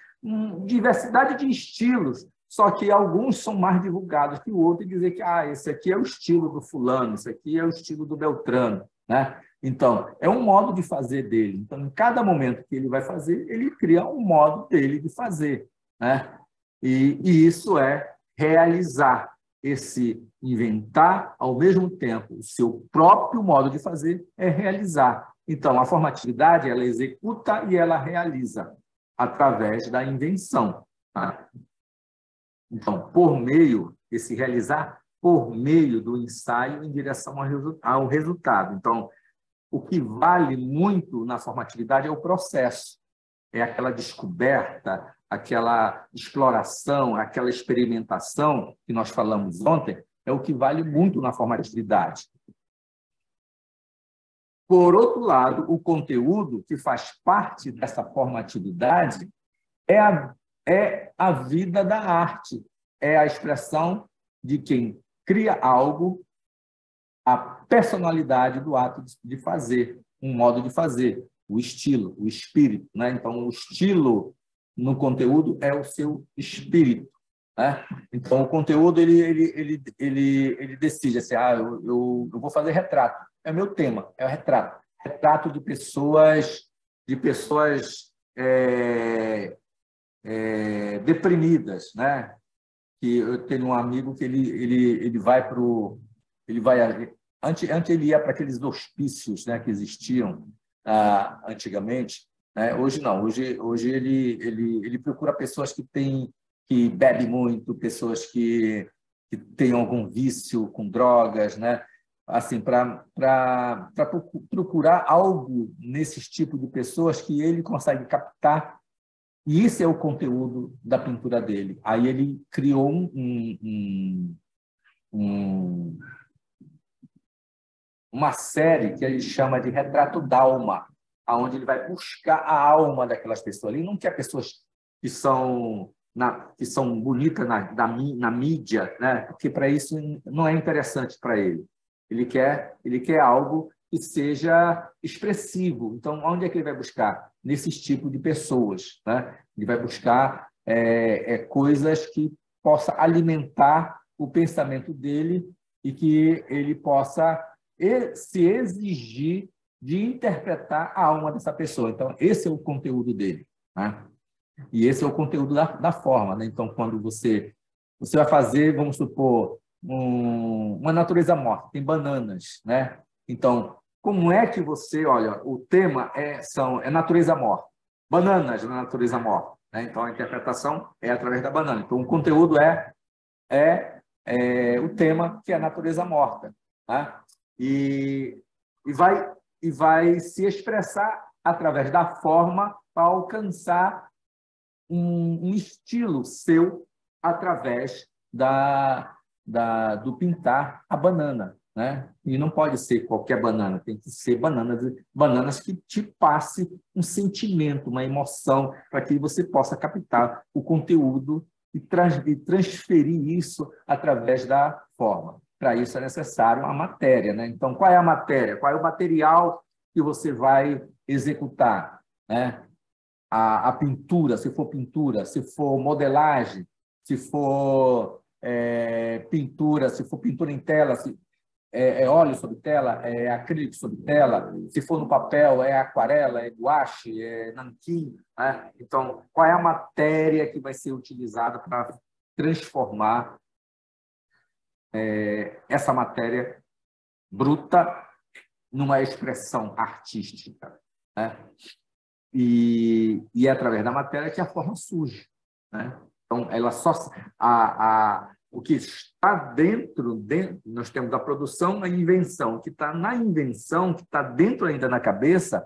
diversidade de estilos, só que alguns são mais divulgados que o outro, e dizer que esse aqui é o estilo do fulano, esse aqui é o estilo do Beltrano, né? Então, é um modo de fazer dele. Então, em cada momento que ele vai fazer, ele cria um modo dele de fazer, né? E isso é realizar, esse inventar, ao mesmo tempo, o seu próprio modo de fazer é realizar. Então, a formatividade, ela executa e ela realiza através da invenção. Tá? Então, esse realizar por meio do ensaio em direção ao resultado. Então, o que vale muito na formatividade é o processo, é aquela descoberta, aquela exploração, aquela experimentação que nós falamos ontem, é o que vale muito na formatividade. Por outro lado, o conteúdo que faz parte dessa formatividade é a vida da arte, é a expressão de quem cria algo, a personalidade do ato de fazer, um modo de fazer, o estilo, o espírito, né? Então, o estilo no conteúdo é o seu espírito, né? Então, o conteúdo ele decide assim, eu vou fazer retrato, é meu tema, é o retrato, retrato de pessoas deprimidas, né? Que eu tenho um amigo que ele vai antes ele ia para aqueles hospícios, né, que existiam antigamente, né? Hoje não, hoje ele procura pessoas que bebem muito, pessoas que têm algum vício com drogas, né? Assim, para procurar algo nesses tipos de pessoas que ele consegue captar. E esse é o conteúdo da pintura dele. Aí ele criou uma série que ele chama de Retrato d'Alma, onde ele vai buscar a alma daquelas pessoas. Ele não quer pessoas que são bonitas na mídia, né? Porque para isso não é interessante para ele. Ele quer algo que seja expressivo. Então, onde é que ele vai buscar? Nesses tipos de pessoas, né? Ele vai buscar coisas que possa alimentar o pensamento dele e que ele possa se exigir de interpretar a alma dessa pessoa. Então, esse é o conteúdo dele, né? E esse é o conteúdo da forma, né? Então, quando você vai fazer, vamos supor, uma natureza morta, tem bananas, né? Então, como é que você, olha, o tema é natureza morta, bananas na natureza morta, né? Então, a interpretação é através da banana. Então, o conteúdo é o tema, que é a natureza morta, tá? E vai se expressar através da forma para alcançar um estilo seu através do pintar a banana, né? E não pode ser qualquer banana, tem que ser bananas que te passe um sentimento, uma emoção, para que você possa captar o conteúdo e transferir isso através da forma. Para isso é necessário a matéria, né? Então, qual é a matéria? Qual é o material que você vai executar, né? A pintura, se for modelagem, se for pintura em tela, é óleo sobre tela, é acrílico sobre tela, se for no papel, é aquarela, é guache, é nanquim, né? Então, qual é a matéria que vai ser utilizada para transformar essa matéria bruta numa expressão artística, né? E é através da matéria que a forma surge, né? Então, ela só o que está dentro, nós temos a produção, a invenção. O que está na invenção, que está dentro ainda na cabeça,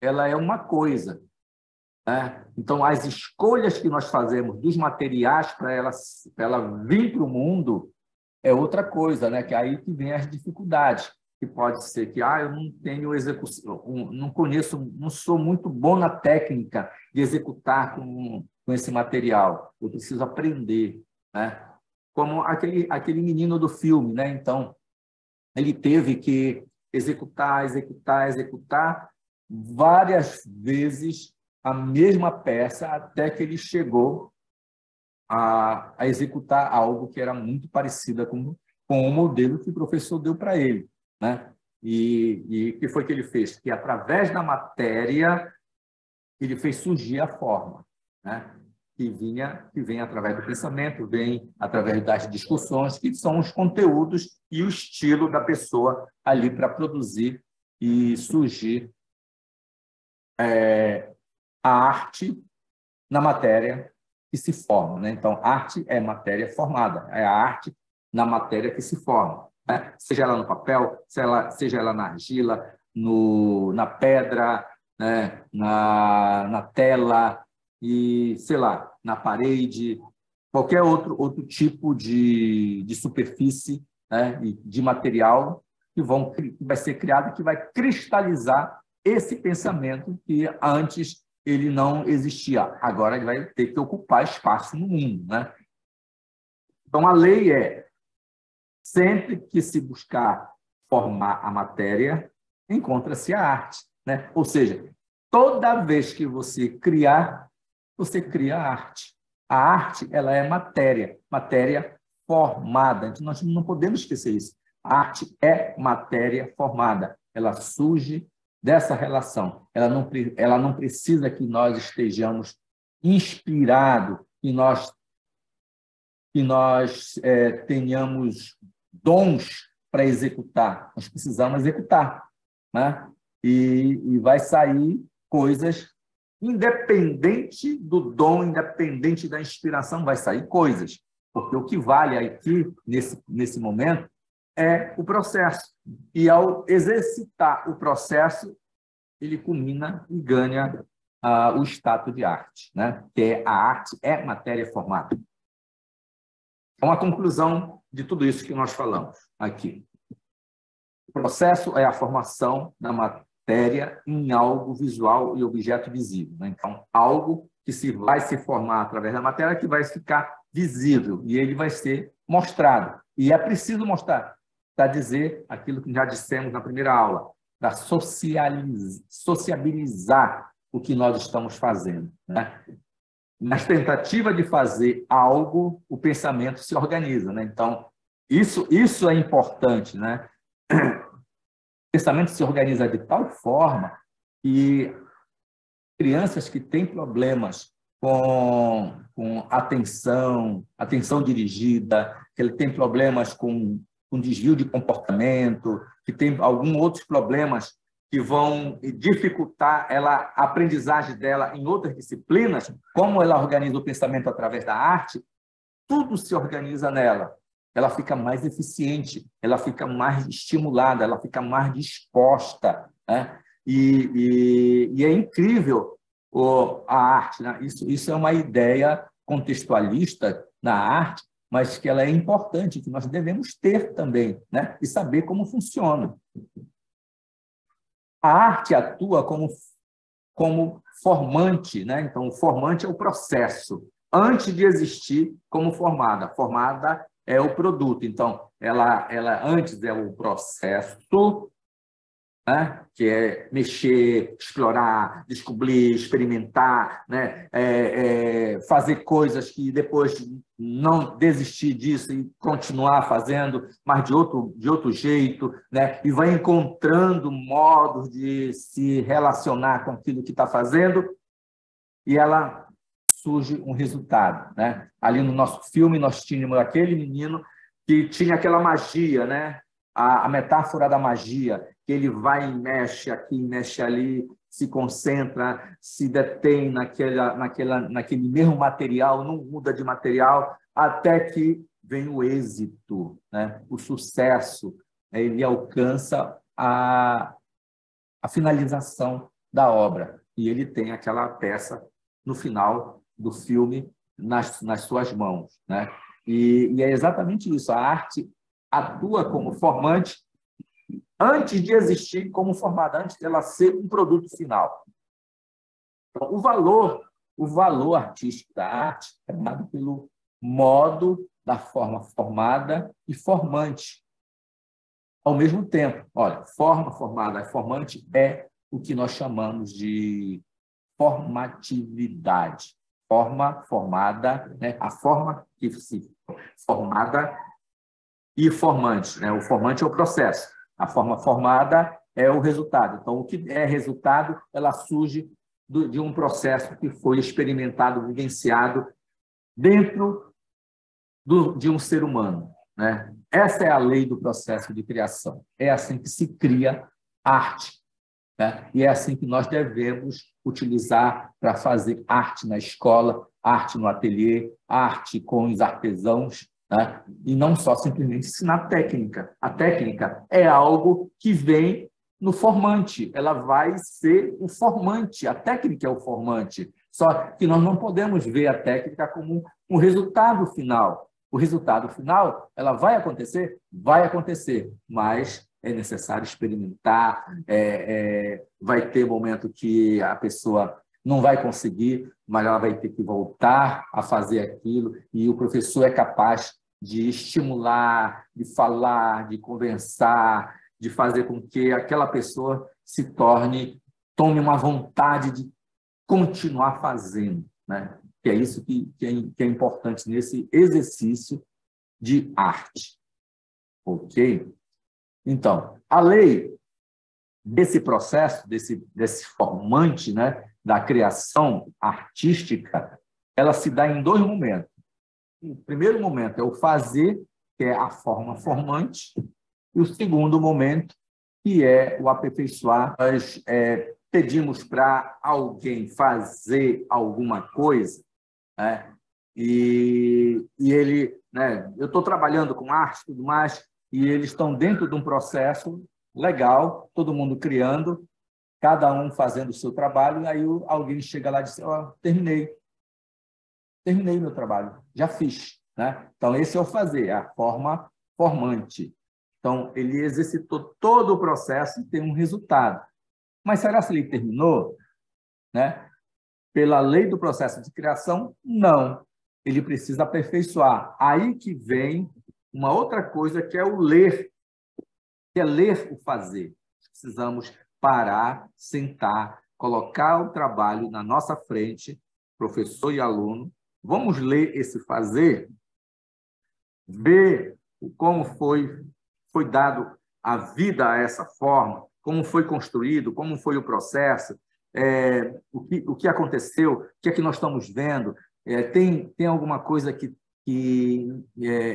ela é uma coisa, né? Então, as escolhas que nós fazemos dos materiais para ela vir para o mundo é outra coisa, né? Que é aí que vem as dificuldades. Que pode ser que eu não tenho execução, não conheço, não sou muito bom na técnica de executar com esse material. Eu preciso aprender, né? Como aquele menino do filme, né? Então, ele teve que executar várias vezes a mesma peça até que ele chegou a executar algo que era muito parecida com o modelo que o professor deu para ele, né? E o que foi que ele fez? Que através da matéria ele fez surgir a forma, né? Que vem através do pensamento, vem através das discussões, que são os conteúdos e o estilo da pessoa ali para produzir e surgir a arte na matéria que se forma, né? Então, arte é matéria formada, é a arte na matéria que se forma, né? Seja ela no papel, seja ela na argila, na pedra, né? na tela e, sei lá, na parede, qualquer outro tipo de superfície, né? E de material que vai ser criado, que vai cristalizar esse pensamento que antes ele não existia. Agora ele vai ter que ocupar espaço no mundo, né? Então, a lei é, sempre que se buscar formar a matéria, encontra-se a arte, né? Ou seja, toda vez que você cria a arte. A arte, ela é matéria formada. Então, nós não podemos esquecer isso. A arte é matéria formada. Ela surge dessa relação. Ela não precisa que nós estejamos inspirados, que nós tenhamos dons para executar. Nós precisamos executar, né? E vai sair coisas, independente do dom, independente da inspiração, vai sair coisas. Porque o que vale aqui, nesse momento, é o processo. E, ao exercitar o processo, ele culmina e ganha o status de arte, né? Que a arte é matéria formada. Então, a conclusão de tudo isso que nós falamos aqui. O processo é a formação da matéria em algo visual e objeto visível, né? Então, algo que vai se formar através da matéria que vai ficar visível e ele vai ser mostrado. E é preciso mostrar para dizer aquilo que já dissemos na primeira aula, para sociabilizar o que nós estamos fazendo, né? Nas tentativas de fazer algo, o pensamento se organiza, né? Então, isso é importante, né? O pensamento se organiza de tal forma que crianças que têm problemas com atenção dirigida, que ele tem problemas com desvio de comportamento, que tem alguns outros problemas que vão dificultar a aprendizagem dela em outras disciplinas, como ela organiza o pensamento através da arte, tudo se organiza nela. Ela fica mais eficiente, ela fica mais estimulada, ela fica mais disposta, né? E é incrível a arte, né? Isso é uma ideia contextualista na arte, mas que ela é importante, que nós devemos ter também, né? E saber como funciona. A arte atua como formante, né? Então, o formante é o processo, antes de existir como formada. Formada é o produto. Então, ela antes é o processo, né? Que é mexer, explorar, descobrir, experimentar, né? Fazer coisas que depois não desistir disso e continuar fazendo, mas de outro jeito, né? E vai encontrando modos de se relacionar com aquilo que está fazendo e ela surge um resultado, né? Ali no nosso filme nós tínhamos aquele menino que tinha aquela magia, né? A metáfora da magia, que ele vai e mexe aqui, mexe ali, se concentra, se detém naquele mesmo material, não muda de material, até que vem o êxito, né? O sucesso, né? Ele alcança a finalização da obra e ele tem aquela peça no final do filme nas suas mãos, né? E é exatamente isso, a arte atua como formante antes de existir como formada, antes dela ser um produto final. Então, o valor artístico da arte é dado pelo modo da forma formada e formante. Ao mesmo tempo, olha, forma formada e formante é o que nós chamamos de formatividade. Forma formada, né? A forma que se formada e formante, né? O formante é o processo. A forma formada é o resultado. Então, o que é resultado, ela surge de um processo que foi experimentado, vivenciado dentro de um ser humano, né? Essa é a lei do processo de criação. É assim que se cria arte, né? E é assim que nós devemos utilizar para fazer arte na escola, arte no ateliê, arte com os artesãos, né? E não só simplesmente ensinar técnica. A técnica é algo que vem no formante, ela vai ser o formante, a técnica é o formante, só que nós não podemos ver a técnica como um resultado final. O resultado final, ela vai acontecer? Vai acontecer, mas é necessário experimentar, vai ter momento que a pessoa não vai conseguir, mas ela vai ter que voltar a fazer aquilo, e o professor é capaz de estimular, de falar, de conversar, de fazer com que aquela pessoa tome uma vontade de continuar fazendo, né? Que é isso que é importante nesse exercício de arte. Ok? Então, a lei desse processo, desse formante, né, da criação artística, ela se dá em dois momentos. O primeiro momento é o fazer, que é a forma formante, e o segundo momento, que é o aperfeiçoar. Nós pedimos para alguém fazer alguma coisa, né? E ele, né? Eu estou trabalhando com arte e tudo mais, e eles estão dentro de um processo legal, todo mundo criando, cada um fazendo o seu trabalho, e aí alguém chega lá e diz, terminei meu trabalho, já fiz, né? Então, esse é o fazer, a forma formante. Então, ele exercitou todo o processo e tem um resultado. Mas será que ele terminou, né? Pela lei do processo de criação, não. Ele precisa aperfeiçoar. Aí que vem uma outra coisa, que é o ler, que é ler o fazer. Precisamos parar, sentar, colocar o trabalho na nossa frente, professor e aluno. Vamos ler esse fazer, ver como foi dado a vida a essa forma, como foi construído, como foi o processo, o que aconteceu, o que é que nós estamos vendo, tem alguma coisa que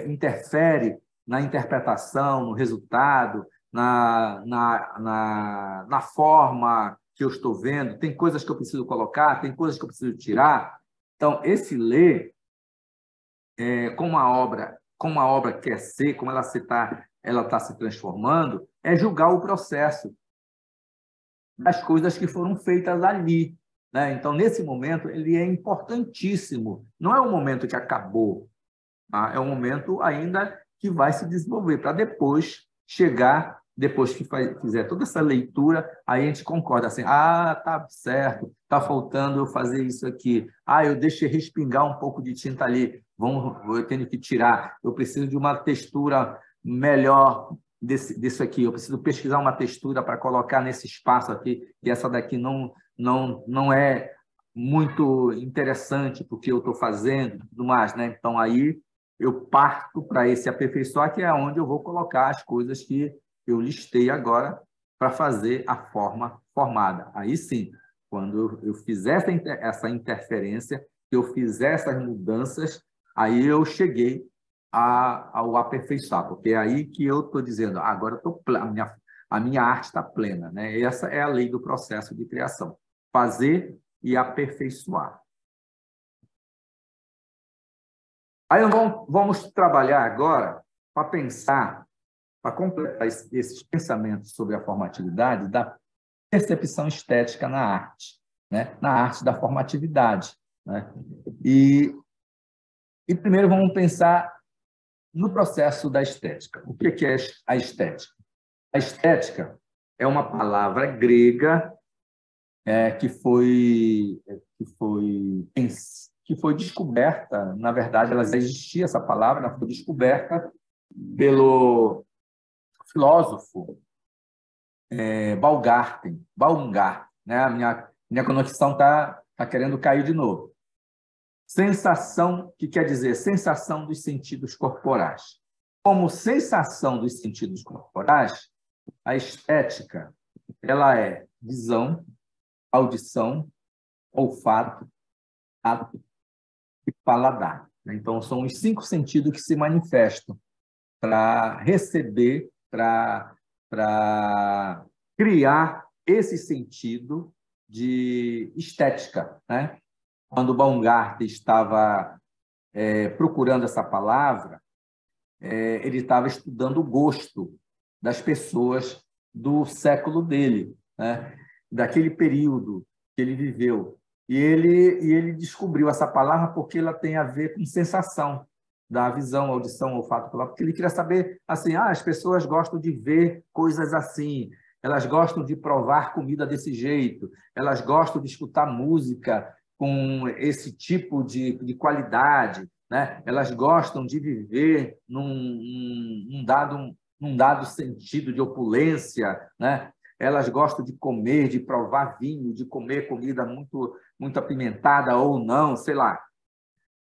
interfere na interpretação, no resultado, na forma que eu estou vendo, tem coisas que eu preciso colocar, tem coisas que eu preciso tirar. Então, esse ler, como a obra quer ser, como ela está se transformando, é julgar o processo das coisas que foram feitas ali, né? Então, nesse momento, ele é importantíssimo. Não é um momento que acabou, tá? É um momento ainda que vai se desenvolver, para depois chegar, depois que fizer toda essa leitura, aí a gente concorda assim, tá certo, está faltando eu fazer isso aqui, eu deixei respingar um pouco de tinta ali, eu tenho que tirar, eu preciso de uma textura melhor disso aqui, eu preciso pesquisar uma textura para colocar nesse espaço aqui, e essa daqui não é muito interessante para o que eu estou fazendo e tudo mais, né? Então, aí eu parto para esse aperfeiçoar, que é onde eu vou colocar as coisas que eu listei agora para fazer a forma formada. Aí sim, quando eu fizer essa interferência, eu fizer essas mudanças, aí eu cheguei ao aperfeiçoar, porque é aí que eu estou dizendo, agora a minha arte está plena, né? Essa é a lei do processo de criação, fazer e aperfeiçoar. Aí vamos trabalhar agora para pensar, para completar esses pensamentos sobre a formatividade da percepção estética na arte, né? Na arte da formatividade, né? E primeiro vamos pensar no processo da estética. O que é a estética? A estética é uma palavra grega que foi descoberta, na verdade, ela já existia, essa palavra, ela foi descoberta pelo filósofo Baumgarten, né? A minha conexão está querendo cair de novo. Sensação, que quer dizer sensação dos sentidos corporais. Como sensação dos sentidos corporais, a estética ela é visão, audição, olfato, tato e paladar. Então, são os 5 sentidos que se manifestam para receber, para criar esse sentido de estética, né? Quando Baumgarten estava procurando essa palavra, ele estava estudando o gosto das pessoas do século dele, né? Daquele período que ele viveu. E ele descobriu essa palavra porque ela tem a ver com sensação, da visão, audição, olfato, palavra, porque ele queria saber, assim, as pessoas gostam de ver coisas assim, elas gostam de provar comida desse jeito, elas gostam de escutar música com esse tipo de qualidade, né? Elas gostam de viver num dado sentido de opulência, né? Elas gostam de comer, de provar vinho, de comer comida muito apimentada ou não, sei lá.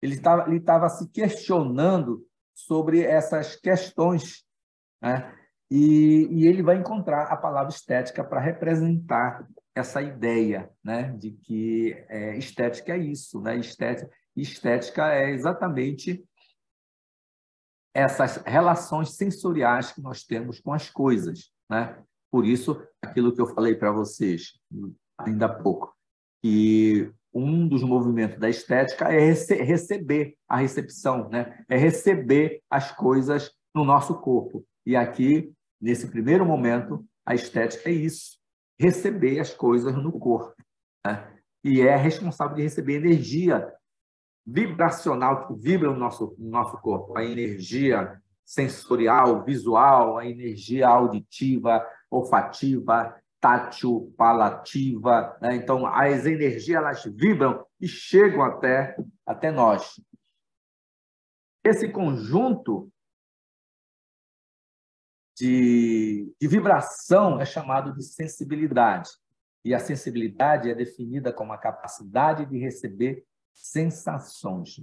Ele estava se questionando sobre essas questões, né? E ele vai encontrar a palavra estética para representar essa ideia, né? De que estética é isso, né? Estética é exatamente essas relações sensoriais que nós temos com as coisas, né? Por isso, aquilo que eu falei para vocês ainda há pouco, que um dos movimentos da estética é receber a recepção, né? É receber as coisas no nosso corpo. E aqui, nesse primeiro momento, a estética é isso, receber as coisas no corpo, né? E é responsável de receber energia vibracional que vibra no nosso corpo, a energia sensorial, visual, a energia auditiva, olfativa, tátil, palativa, né? Então, as energias elas vibram e chegam até nós. Esse conjunto de vibração é chamado de sensibilidade. E a sensibilidade é definida como a capacidade de receber sensações.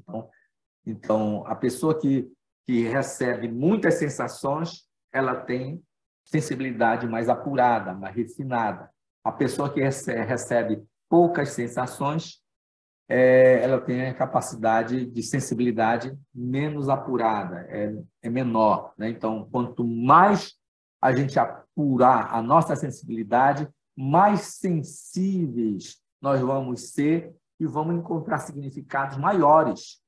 Então a pessoa que recebe muitas sensações, ela tem sensibilidade mais apurada, mais refinada. A pessoa que recebe poucas sensações, ela tem a capacidade de sensibilidade menos apurada, é menor, né? Então, quanto mais a gente apurar a nossa sensibilidade, mais sensíveis nós vamos ser e vamos encontrar significados maiores,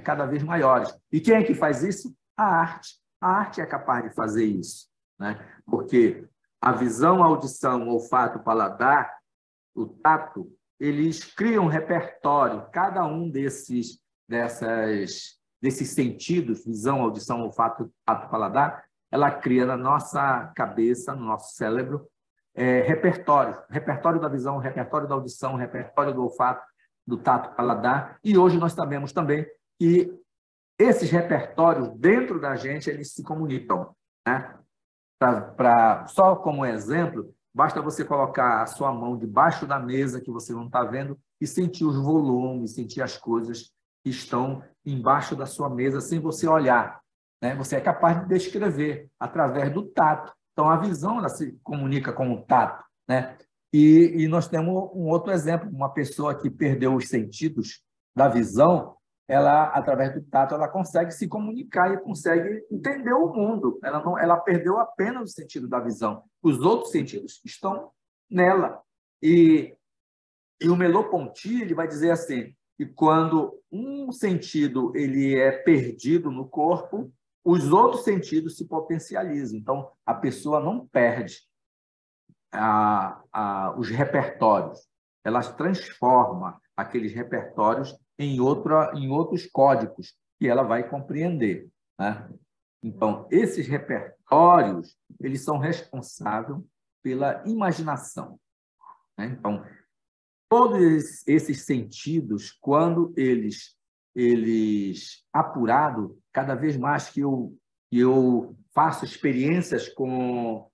cada vez maiores. E quem é que faz isso? A arte. A arte é capaz de fazer isso, né? Porque a visão, a audição, o olfato, o paladar, o tato, eles criam um repertório, cada um desses sentidos, visão, audição, olfato, tato, paladar, ela cria na nossa cabeça, no nosso cérebro, repertório da visão, repertório da audição, repertório do olfato, do tato, paladar, e hoje nós sabemos também que esses repertórios dentro da gente, eles se comunicam, né? Só como exemplo, basta você colocar a sua mão debaixo da mesa que você não está vendo e sentir os volumes, sentir as coisas que estão embaixo da sua mesa sem você olhar, né? Você é capaz de descrever através do tato. Então, a visão ela se comunica com o tato, né? E nós temos um outro exemplo, uma pessoa que perdeu os sentidos da visão, ela, através do tato, ela consegue se comunicar e consegue entender o mundo. Ela perdeu apenas o sentido da visão. Os outros sentidos estão nela. E o Merleau-Ponty ele vai dizer assim, que quando um sentido ele é perdido no corpo, os outros sentidos se potencializam. Então, a pessoa não perde os repertórios, ela transforma aqueles repertórios em outros códigos que ela vai compreender, né? Então, esses repertórios eles são responsáveis pela imaginação, né? Então, todos esses sentidos, quando eles apurados, cada vez mais que eu faço experiências com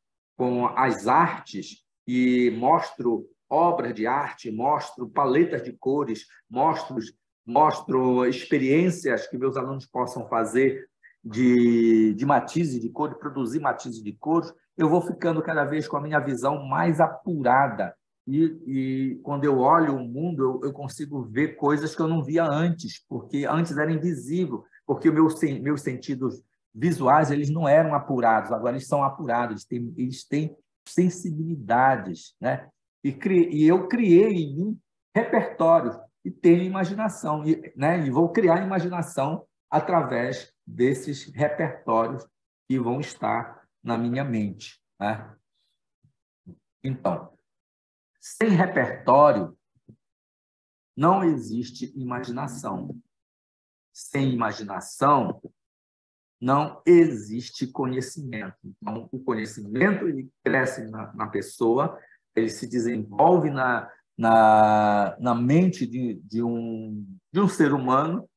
as artes e mostro obras de arte, mostro paletas de cores, mostro experiências que meus alunos possam fazer de matizes de cores, produzir matizes de cores, eu vou ficando cada vez com a minha visão mais apurada. E quando eu olho o mundo, eu consigo ver coisas que eu não via antes, porque antes era invisível, porque meus sentidos visuais eles não eram apurados, agora eles são apurados, eles têm sensibilidades, né? E eu criei em mim repertórios e tenho imaginação, né? E vou criar imaginação através desses repertórios que vão estar na minha mente, né? Então, sem repertório, não existe imaginação. Sem imaginação, não existe conhecimento. Então, o conhecimento ele cresce na pessoa, ele se desenvolve na mente de um ser humano,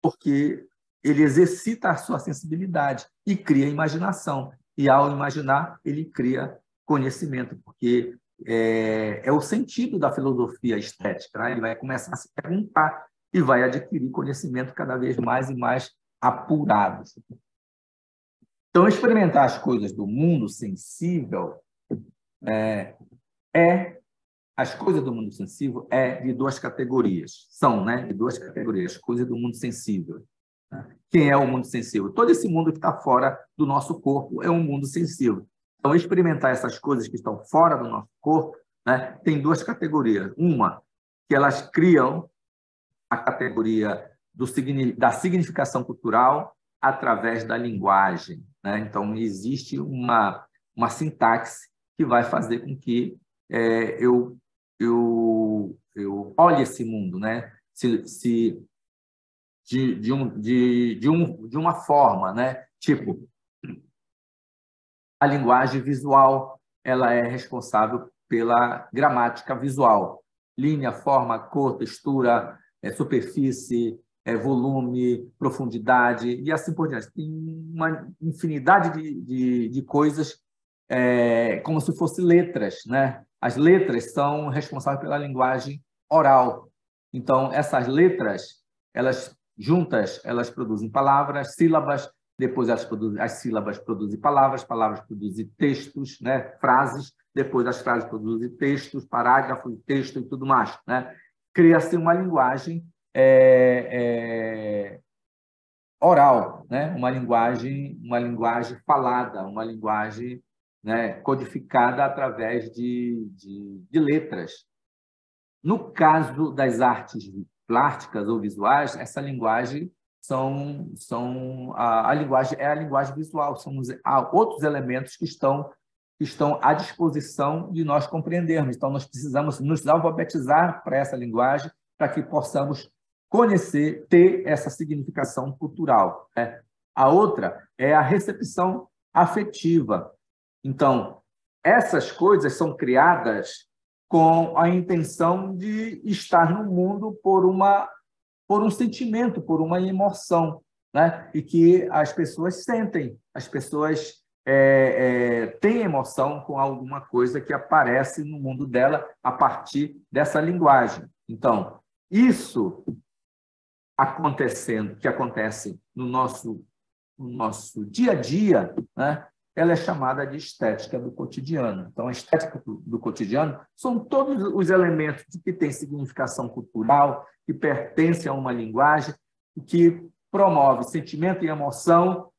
porque ele exercita a sua sensibilidade e cria imaginação. E, ao imaginar, ele cria conhecimento, porque é o sentido da filosofia estética, né? Ele vai começar a se perguntar e vai adquirir conhecimento cada vez mais e mais apurados. Então, experimentar as coisas do mundo sensível as coisas do mundo sensível de duas categorias. São, né, de duas categorias. Coisas do mundo sensível. Quem é o mundo sensível? Todo esse mundo que está fora do nosso corpo é um mundo sensível. Então, experimentar essas coisas que estão fora do nosso corpo, né, tem duas categorias. Uma, que elas criam a categoria da significação cultural através da linguagem, né? Então, existe uma sintaxe que vai fazer com que eu olhe esse mundo, né? De uma forma, né? Tipo, a linguagem visual ela é responsável pela gramática visual. Linha, forma, cor, textura, superfície, volume, profundidade e assim por diante. Tem uma infinidade de coisas como se fossem letras, né? As letras são responsáveis pela linguagem oral. Então, essas letras, elas juntas, elas produzem palavras, sílabas, depois as sílabas produzem palavras, palavras produzem textos, né? Frases, depois as frases produzem textos, parágrafos, texto e tudo mais, né? Cria-se uma linguagem oral, né? Uma linguagem falada, uma linguagem, né, codificada através de letras. No caso das artes plásticas ou visuais, essa linguagem a linguagem é a linguagem visual, há outros elementos que estão à disposição de nós compreendermos. Então, nós precisamos nos alfabetizar para essa linguagem, para que possamos conhecer, ter essa significação cultural, né? A outra é a recepção afetiva. Então, essas coisas são criadas com a intenção de estar no mundo por um sentimento, por uma emoção, né? E que as pessoas sentem, as pessoas tem emoção com alguma coisa que aparece no mundo dela a partir dessa linguagem. Então, isso que acontece no nosso dia a dia, né? Ela é chamada de estética do cotidiano. Então, a estética do cotidiano são todos os elementos que têm significação cultural, que pertencem a uma linguagem, que promove sentimento e emoção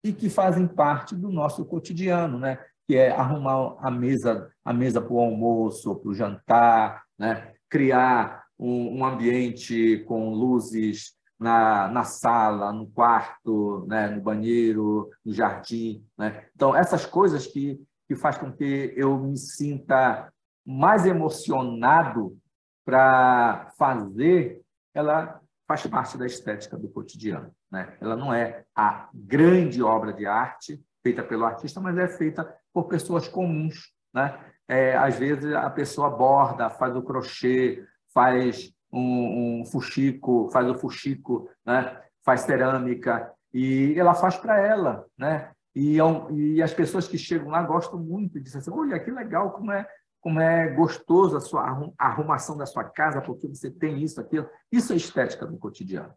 e que fazem parte do nosso cotidiano, né? Que é arrumar a mesa para o almoço, para o jantar, né? Criar um ambiente com luzes na sala, no quarto, né? No banheiro, no jardim, né? Então, essas coisas que faz com que eu me sinta mais emocionado para fazer, ela faz parte da estética do cotidiano, né? Ela não é a grande obra de arte feita pelo artista, mas é feita por pessoas comuns, né? Às vezes a pessoa borda, faz o crochê, faz um fuxico, faz o fuxico, né? Faz cerâmica e ela faz para ela, né? E as pessoas que chegam lá gostam muito de dizer assim, olha, que legal, como é gostoso a sua arrumação da sua casa, porque você tem isso, aquilo. Isso é estética do cotidiano.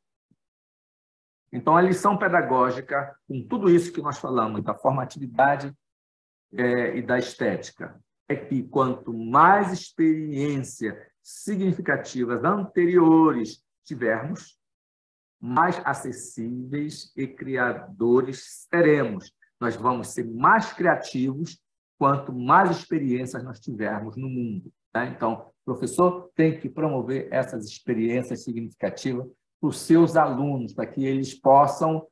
Então, a lição pedagógica, com tudo isso que nós falamos, da formatividade e da estética, é que quanto mais experiência significativas anteriores tivermos, mais acessíveis e criadores seremos. Nós vamos ser mais criativos quanto mais experiências nós tivermos no mundo, né? Então, o professor tem que promover essas experiências significativas para os seus alunos, para que eles possam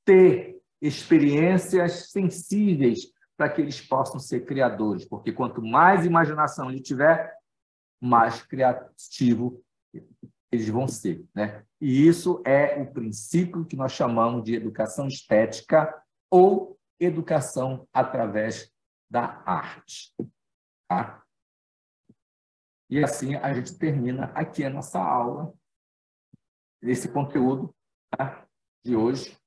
ter experiências sensíveis, para que eles possam ser criadores, porque quanto mais imaginação ele tiver, mais criativo eles vão ser, né? E isso é o princípio que nós chamamos de educação estética ou educação através da arte. Tá? E assim a gente termina aqui a nossa aula, esse conteúdo, tá? De hoje.